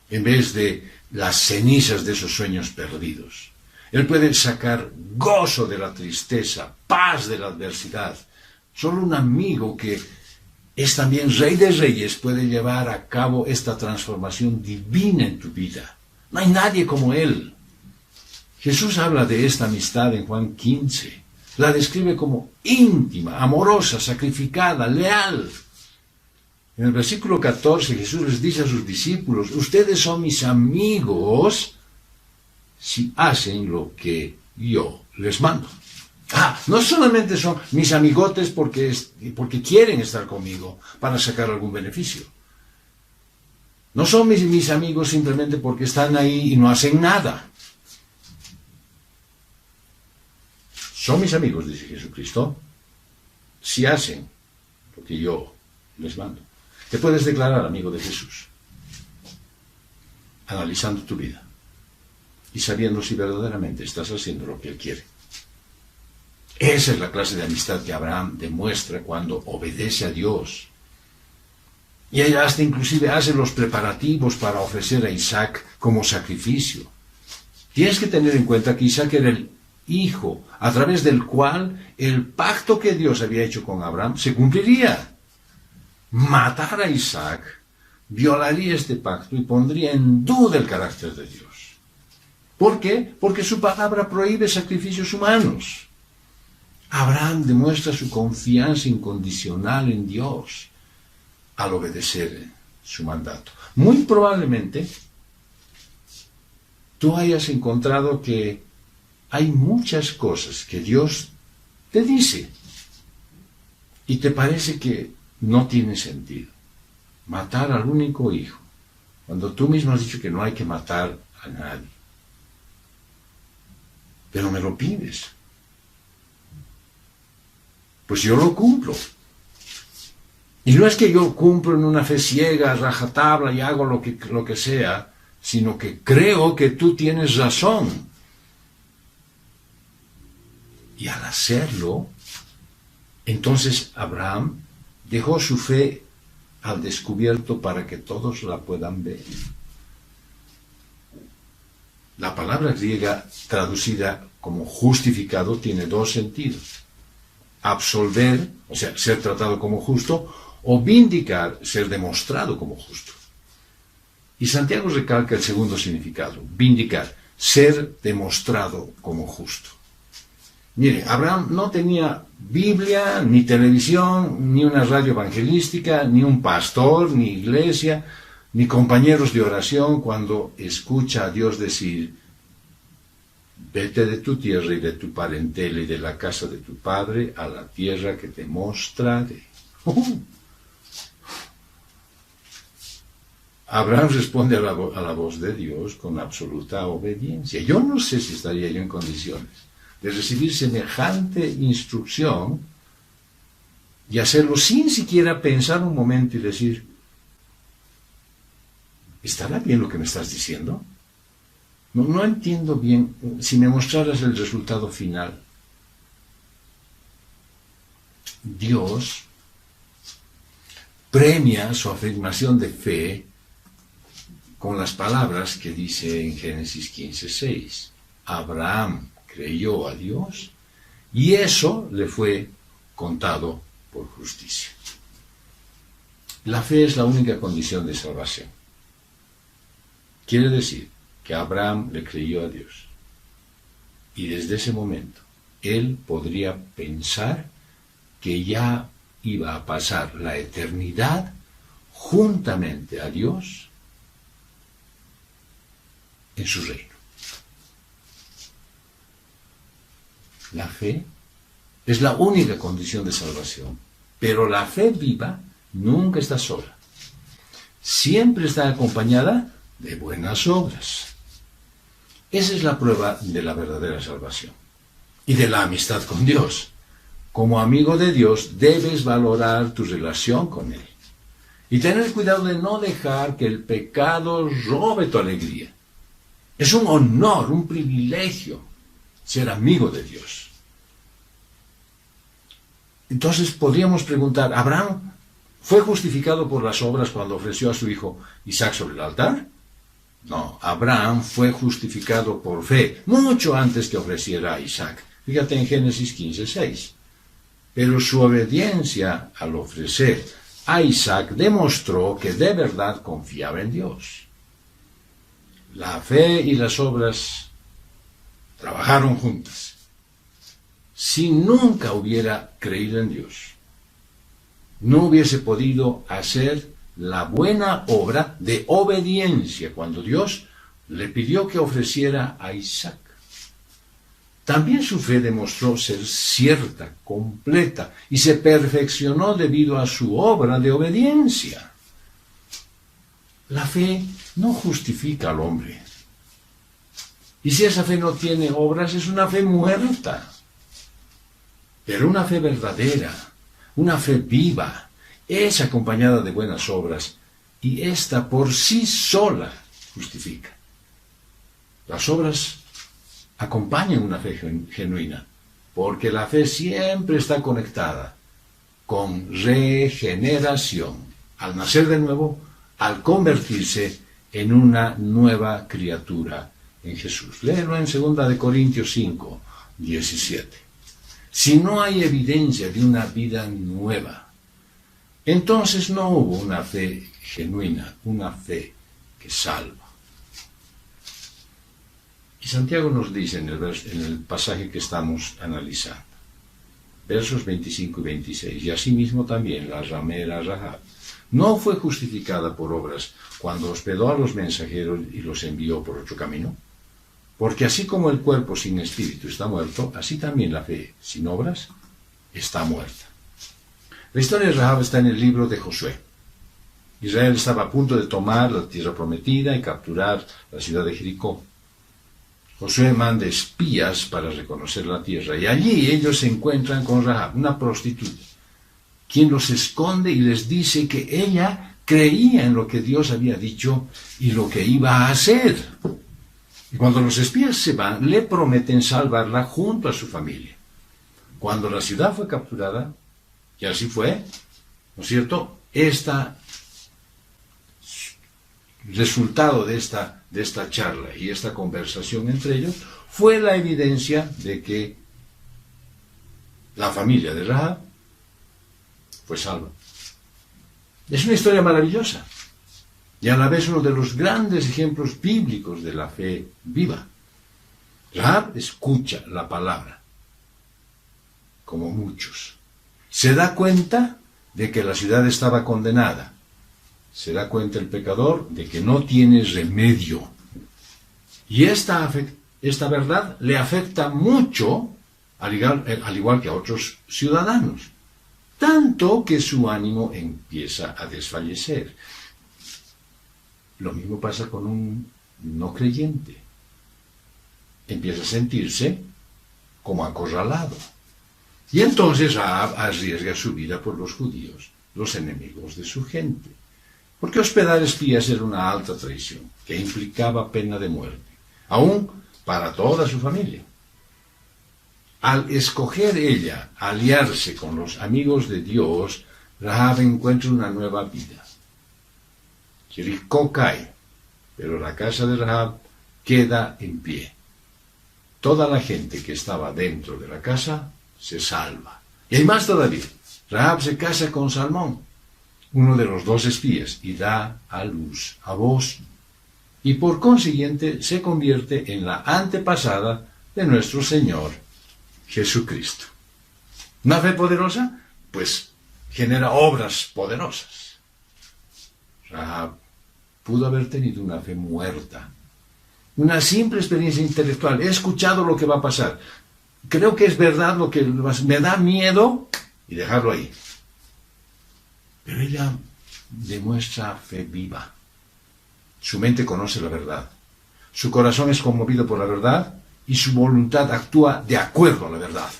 en vez de las cenizas de esos sueños perdidos. Él puede sacar gozo de la tristeza, paz de la adversidad. Solo un amigo que es también Rey de Reyes puede llevar a cabo esta transformación divina en tu vida. No hay nadie como Él. Jesús habla de esta amistad en Juan 15. La describe como íntima, amorosa, sacrificada, leal. En el versículo 14 Jesús les dice a sus discípulos: ustedes son mis amigos si hacen lo que yo les mando. No solamente son mis amigotes porque quieren estar conmigo para sacar algún beneficio. No son mis amigos simplemente porque están ahí y no hacen nada. Son mis amigos, dice Jesucristo, si hacen lo que yo les mando. Te puedes declarar amigo de Jesús, analizando tu vida y sabiendo si verdaderamente estás haciendo lo que Él quiere. Esa es la clase de amistad que Abraham demuestra cuando obedece a Dios. Y ella hasta inclusive hace los preparativos para ofrecer a Isaac como sacrificio. Tienes que tener en cuenta que Isaac era el hijo a través del cual el pacto que Dios había hecho con Abraham se cumpliría. Matar a Isaac violaría este pacto y pondría en duda el carácter de Dios. ¿Por qué? Porque su palabra prohíbe sacrificios humanos. Abraham demuestra su confianza incondicional en Dios al obedecer su mandato. Muy probablemente tú hayas encontrado que hay muchas cosas que Dios te dice y te parece que no tiene sentido. Matar al único hijo, cuando tú mismo has dicho que no hay que matar a nadie. Pero me lo pides. Pues yo lo cumplo. Y no es que yo cumplo en una fe ciega, rajatabla y hago lo que sea, sino que creo que tú tienes razón. Y al hacerlo, entonces Abraham dejó su fe al descubierto para que todos la puedan ver. La palabra griega traducida como justificado tiene dos sentidos. Absolver, o sea, ser tratado como justo, o vindicar, ser demostrado como justo. Y Santiago recalca el segundo significado, vindicar, ser demostrado como justo. Mire, Abraham no tenía Biblia, ni televisión, ni una radio evangelística, ni un pastor, ni iglesia, ni compañeros de oración cuando escucha a Dios decir: vete de tu tierra y de tu parentela y de la casa de tu padre a la tierra que te mostraré. Abraham responde a la voz de Dios con absoluta obediencia. Yo no sé si estaría yo en condiciones de recibir semejante instrucción y hacerlo sin siquiera pensar un momento y decir: ¿estará bien lo que me estás diciendo? No entiendo bien. Si me mostraras el resultado final. Dios premia su afirmación de fe con las palabras que dice en Génesis 15:6. Abraham creyó a Dios y eso le fue contado por justicia. La fe es la única condición de salvación. Quiere decir que Abraham le creyó a Dios. Y desde ese momento, él podría pensar que ya iba a pasar la eternidad juntamente a Dios en su reino. La fe es la única condición de salvación, pero la fe viva nunca está sola. Siempre está acompañada de buenas obras. Esa es la prueba de la verdadera salvación y de la amistad con Dios. Como amigo de Dios debes valorar tu relación con Él y tener cuidado de no dejar que el pecado robe tu alegría. Es un honor, un privilegio ser amigo de Dios. Entonces podríamos preguntar, ¿Abraham fue justificado por las obras cuando ofreció a su hijo Isaac sobre el altar? No, Abraham fue justificado por fe, mucho antes que ofreciera a Isaac. Fíjate en Génesis 15:6. Pero su obediencia al ofrecer a Isaac demostró que de verdad confiaba en Dios. La fe y las obras trabajaron juntas. Si nunca hubiera creído en Dios, no hubiese podido hacer la buena obra de obediencia cuando Dios le pidió que ofreciera a Isaac. También su fe demostró ser cierta, completa, y se perfeccionó debido a su obra de obediencia. La fe no justifica al hombre. Y si esa fe no tiene obras, es una fe muerta. Pero una fe verdadera, una fe viva, es acompañada de buenas obras, y ésta por sí sola justifica. Las obras acompañan una fe genuina, porque la fe siempre está conectada con regeneración, al nacer de nuevo, al convertirse en una nueva criatura en Jesús. Léelo en 2 Corintios 5:17. Si no hay evidencia de una vida nueva, entonces no hubo una fe genuina, una fe que salva. Y Santiago nos dice en el pasaje que estamos analizando, versos 25 y 26, y asimismo también la ramera Rahab no fue justificada por obras cuando hospedó a los mensajeros y los envió por otro camino. Porque así como el cuerpo sin espíritu está muerto, así también la fe sin obras está muerta. La historia de Rahab está en el libro de Josué. Israel estaba a punto de tomar la tierra prometida y capturar la ciudad de Jericó. Josué manda espías para reconocer la tierra, y allí ellos se encuentran con Rahab, una prostituta, quien los esconde y les dice que ella creía en lo que Dios había dicho y lo que iba a hacer. Y cuando los espías se van, le prometen salvarla junto a su familia. Cuando la ciudad fue capturada, y así fue, ¿no es cierto? Resultado de esta charla y esta conversación entre ellos fue la evidencia de que la familia de Rahab fue salva. Es una historia maravillosa y a la vez uno de los grandes ejemplos bíblicos de la fe viva. Rahab escucha la palabra, como muchos. Se da cuenta de que la ciudad estaba condenada. Se da cuenta el pecador de que no tiene remedio. Y esta verdad le afecta mucho, al igual que a otros ciudadanos. Tanto que su ánimo empieza a desfallecer. Lo mismo pasa con un no creyente. Empieza a sentirse como acorralado. Y entonces Rahab arriesga su vida por los judíos, los enemigos de su gente. Porque hospedar espías era una alta traición, que implicaba pena de muerte, aún para toda su familia. Al escoger ella aliarse con los amigos de Dios, Rahab encuentra una nueva vida. Jericó cae, pero la casa de Rahab queda en pie. Toda la gente que estaba dentro de la casa se salva. Y hay más todavía. Rahab se casa con Salmón, uno de los dos espías, y da a luz a Booz. Y por consiguiente se convierte en la antepasada de nuestro Señor Jesucristo. ¿Una fe poderosa? Pues genera obras poderosas. Rahab pudo haber tenido una fe muerta, una simple experiencia intelectual. He escuchado lo que va a pasar. Creo que es verdad lo que me da miedo, y dejarlo ahí. Pero ella demuestra fe viva. Su mente conoce la verdad. Su corazón es conmovido por la verdad y su voluntad actúa de acuerdo a la verdad.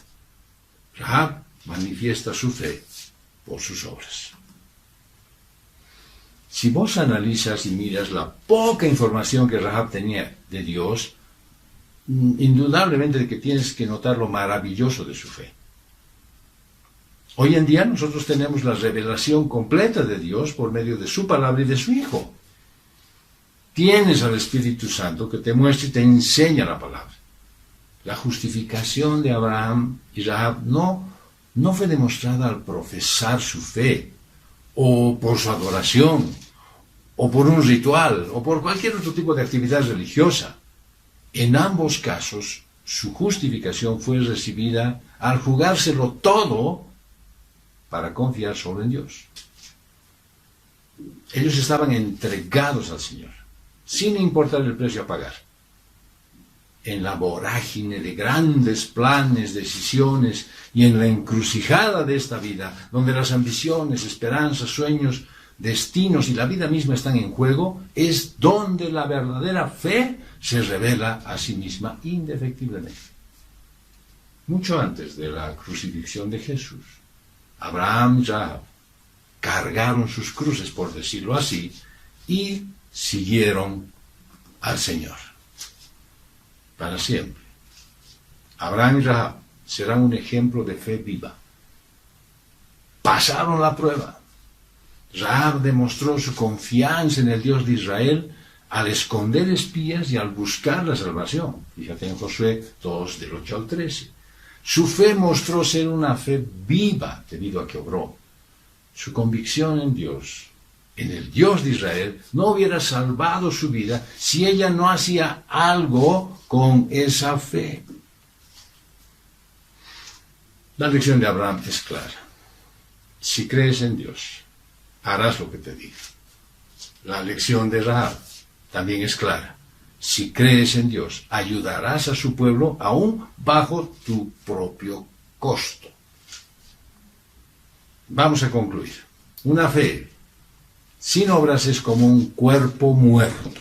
Rahab manifiesta su fe por sus obras. Si vos analizas y miras la poca información que Rahab tenía de Dios, indudablemente que tienes que notar lo maravilloso de su fe. Hoy en día nosotros tenemos la revelación completa de Dios por medio de su palabra y de su Hijo. Tienes al Espíritu Santo que te muestra y te enseña la palabra. La justificación de Abraham y Rahab no fue demostrada al profesar su fe, o por su adoración, o por un ritual, o por cualquier otro tipo de actividad religiosa. En ambos casos, su justificación fue recibida al jugárselo todo para confiar solo en Dios. Ellos estaban entregados al Señor, sin importar el precio a pagar. En la vorágine de grandes planes, decisiones y en la encrucijada de esta vida, donde las ambiciones, esperanzas, sueños, destinos y la vida misma están en juego, es donde la verdadera fe se revela a sí misma indefectiblemente. Mucho antes de la crucifixión de Jesús, Abraham y Rahab cargaron sus cruces, por decirlo así, y siguieron al Señor para siempre. Abraham y Rahab serán un ejemplo de fe viva. Pasaron la prueba. Rahab demostró su confianza en el Dios de Israel al esconder espías y al buscar la salvación. Fíjate en Josué 2, del 8 al 13. Su fe mostró ser una fe viva debido a que obró. Su convicción en Dios, en el Dios de Israel, no hubiera salvado su vida si ella no hacía algo con esa fe. La lección de Abraham es clara. Si crees en Dios, harás lo que te diga. La lección de Rahab también es clara. Si crees en Dios, ayudarás a su pueblo aún bajo tu propio costo. Vamos a concluir. Una fe sin obras es como un cuerpo muerto.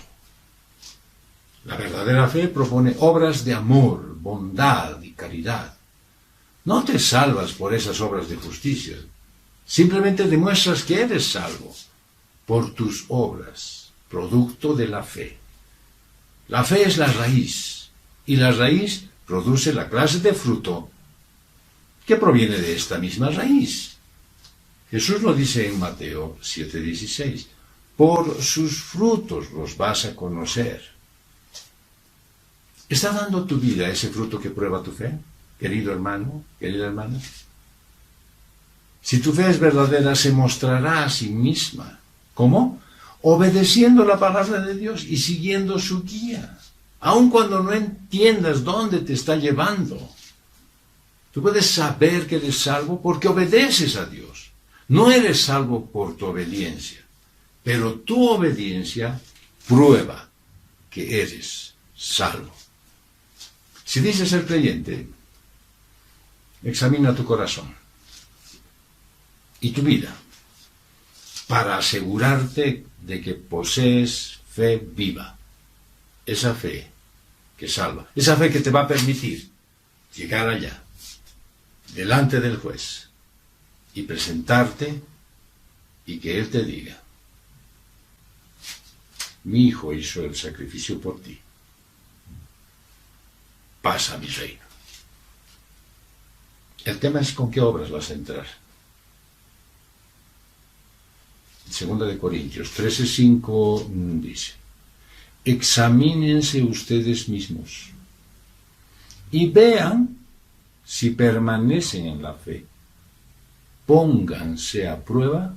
La verdadera fe propone obras de amor, bondad y caridad. No te salvas por esas obras de justicia. Simplemente demuestras que eres salvo por tus obras, producto de la fe. La fe es la raíz, y la raíz produce la clase de fruto que proviene de esta misma raíz. Jesús lo dice en Mateo 7:16, por sus frutos los vas a conocer. ¿Está dando tu vida ese fruto que prueba tu fe, querido hermano, querida hermana? Si tu fe es verdadera, se mostrará a sí misma. ¿Cómo? Obedeciendo la palabra de Dios y siguiendo su guía, aun cuando no entiendas dónde te está llevando. Tú puedes saber que eres salvo porque obedeces a Dios. No eres salvo por tu obediencia, pero tu obediencia prueba que eres salvo. Si dices ser creyente, examina tu corazón y tu vida para asegurarte de que posees fe viva, esa fe que salva, esa fe que te va a permitir llegar allá, delante del juez, y presentarte y que él te diga, mi hijo hizo el sacrificio por ti, pasa a mi reino. El tema es con qué obras vas a entrar. 2 de Corintios 13:5 dice, examínense ustedes mismos y vean si permanecen en la fe. Pónganse a prueba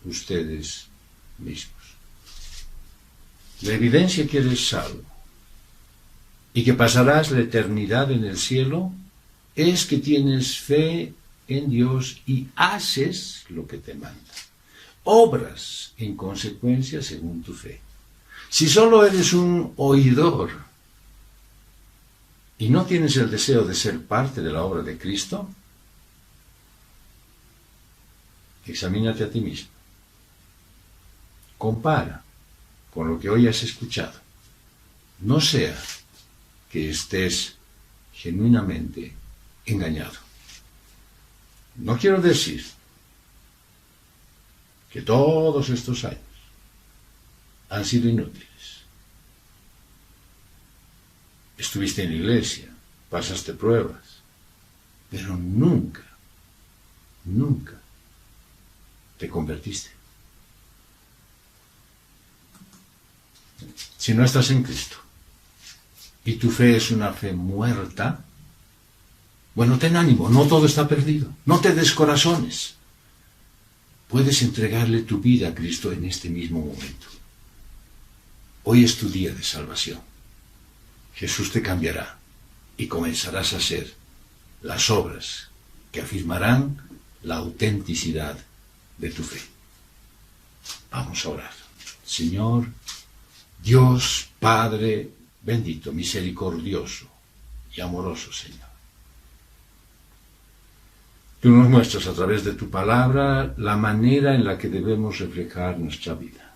ustedes mismos. La evidencia que eres salvo y que pasarás la eternidad en el cielo es que tienes fe en Dios y haces lo que te manda. Obras en consecuencia según tu fe. Si solo eres un oidor y no tienes el deseo de ser parte de la obra de Cristo, examínate a ti mismo. Compara con lo que hoy has escuchado. No sea que estés genuinamente engañado. No quiero decir que todos estos años han sido inútiles. Estuviste en la iglesia, pasaste pruebas, pero nunca te convertiste. Si no estás en Cristo y tu fe es una fe muerta, bueno, ten ánimo, no todo está perdido, no te descorazones. Puedes entregarle tu vida a Cristo en este mismo momento. Hoy es tu día de salvación. Jesús te cambiará y comenzarás a hacer las obras que afirmarán la autenticidad de tu fe. Vamos a orar. Señor, Dios Padre bendito, misericordioso y amoroso Señor. Tú nos muestras a través de tu palabra la manera en la que debemos reflejar nuestra vida.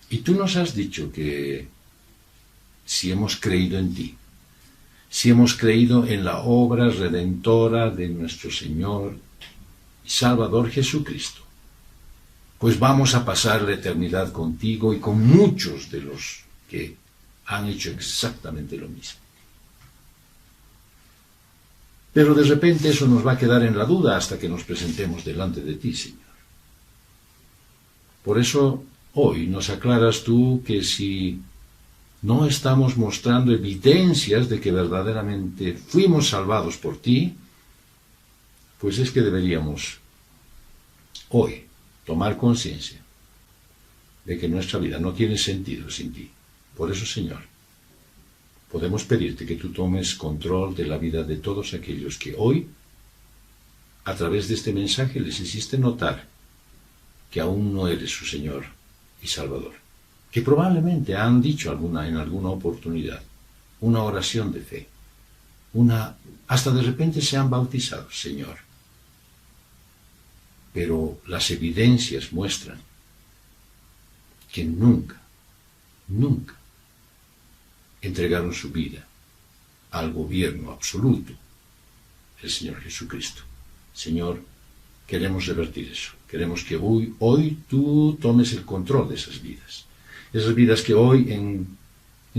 Y tú nos has dicho que si hemos creído en ti, si hemos creído en la obra redentora de nuestro Señor y Salvador Jesucristo, pues vamos a pasar la eternidad contigo y con muchos de los que han hecho exactamente lo mismo. Pero de repente eso nos va a quedar en la duda hasta que nos presentemos delante de ti, Señor. Por eso hoy nos aclaras tú que si no estamos mostrando evidencias de que verdaderamente fuimos salvados por ti, pues es que deberíamos hoy tomar conciencia de que nuestra vida no tiene sentido sin ti. Por eso, Señor, podemos pedirte que tú tomes control de la vida de todos aquellos que hoy, a través de este mensaje, les hiciste notar que aún no eres su Señor y Salvador, que probablemente han dicho en alguna oportunidad una oración de fe, hasta de repente se han bautizado, Señor. Pero las evidencias muestran que nunca entregaron su vida al gobierno absoluto del Señor Jesucristo. Señor, queremos revertir eso. Queremos que hoy tú tomes el control de esas vidas que hoy en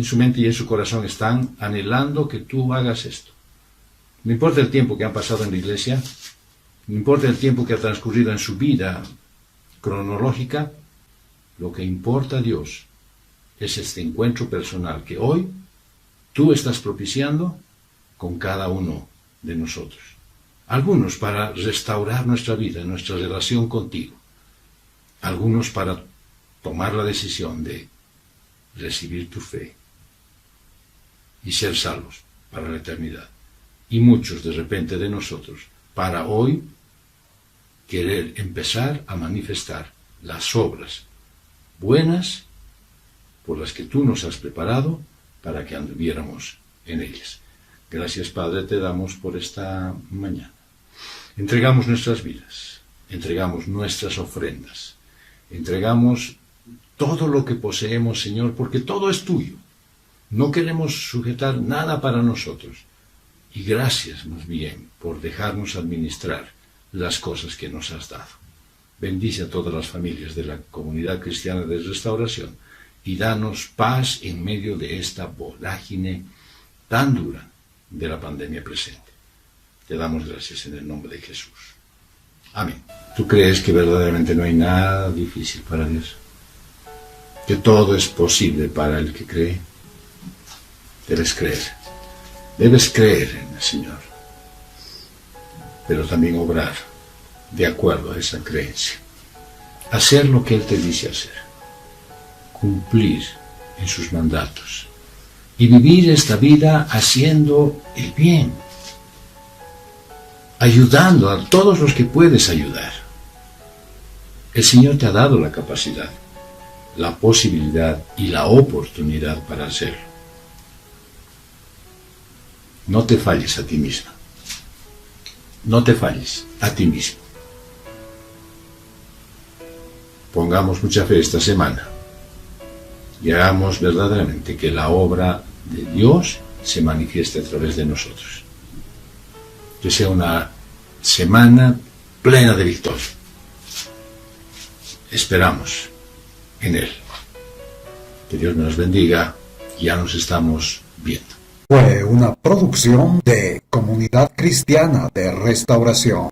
su mente y en su corazón están anhelando que tú hagas esto. No importa el tiempo que han pasado en la iglesia, no importa el tiempo que ha transcurrido en su vida cronológica, lo que importa a Dios es este encuentro personal que hoy tú estás propiciando con cada uno de nosotros. Algunos para restaurar nuestra vida, nuestra relación contigo. Algunos para tomar la decisión de recibir tu fe y ser salvos para la eternidad. Y muchos de repente de nosotros para hoy querer empezar a manifestar las obras buenas por las que tú nos has preparado para que anduviéramos en ellas. Gracias, Padre, te damos por esta mañana. Entregamos nuestras vidas, entregamos nuestras ofrendas, entregamos todo lo que poseemos, Señor, porque todo es tuyo. No queremos sujetar nada para nosotros. Y gracias, más bien, por dejarnos administrar las cosas que nos has dado. Bendice a todas las familias de la comunidad cristiana de Restauración y danos paz en medio de esta vorágine tan dura de la pandemia presente. Te damos gracias en el nombre de Jesús. Amén. ¿Tú crees que verdaderamente no hay nada difícil para Dios? ¿Que todo es posible para el que cree? Debes creer. Debes creer en el Señor, pero también obrar de acuerdo a esa creencia. Hacer lo que Él te dice hacer. Cumplir en sus mandatos. Y vivir esta vida haciendo el bien. Ayudando a todos los que puedes ayudar. El Señor te ha dado la capacidad, la posibilidad y la oportunidad para hacerlo. No te falles a ti misma. No te falles a ti mismo. Pongamos mucha fe esta semana y hagamos verdaderamente que la obra de Dios se manifieste a través de nosotros. Que sea una semana plena de victoria. Esperamos en Él. Que Dios nos bendiga. Ya nos estamos viendo. Fue una producción de Comunidad Cristiana de Restauración.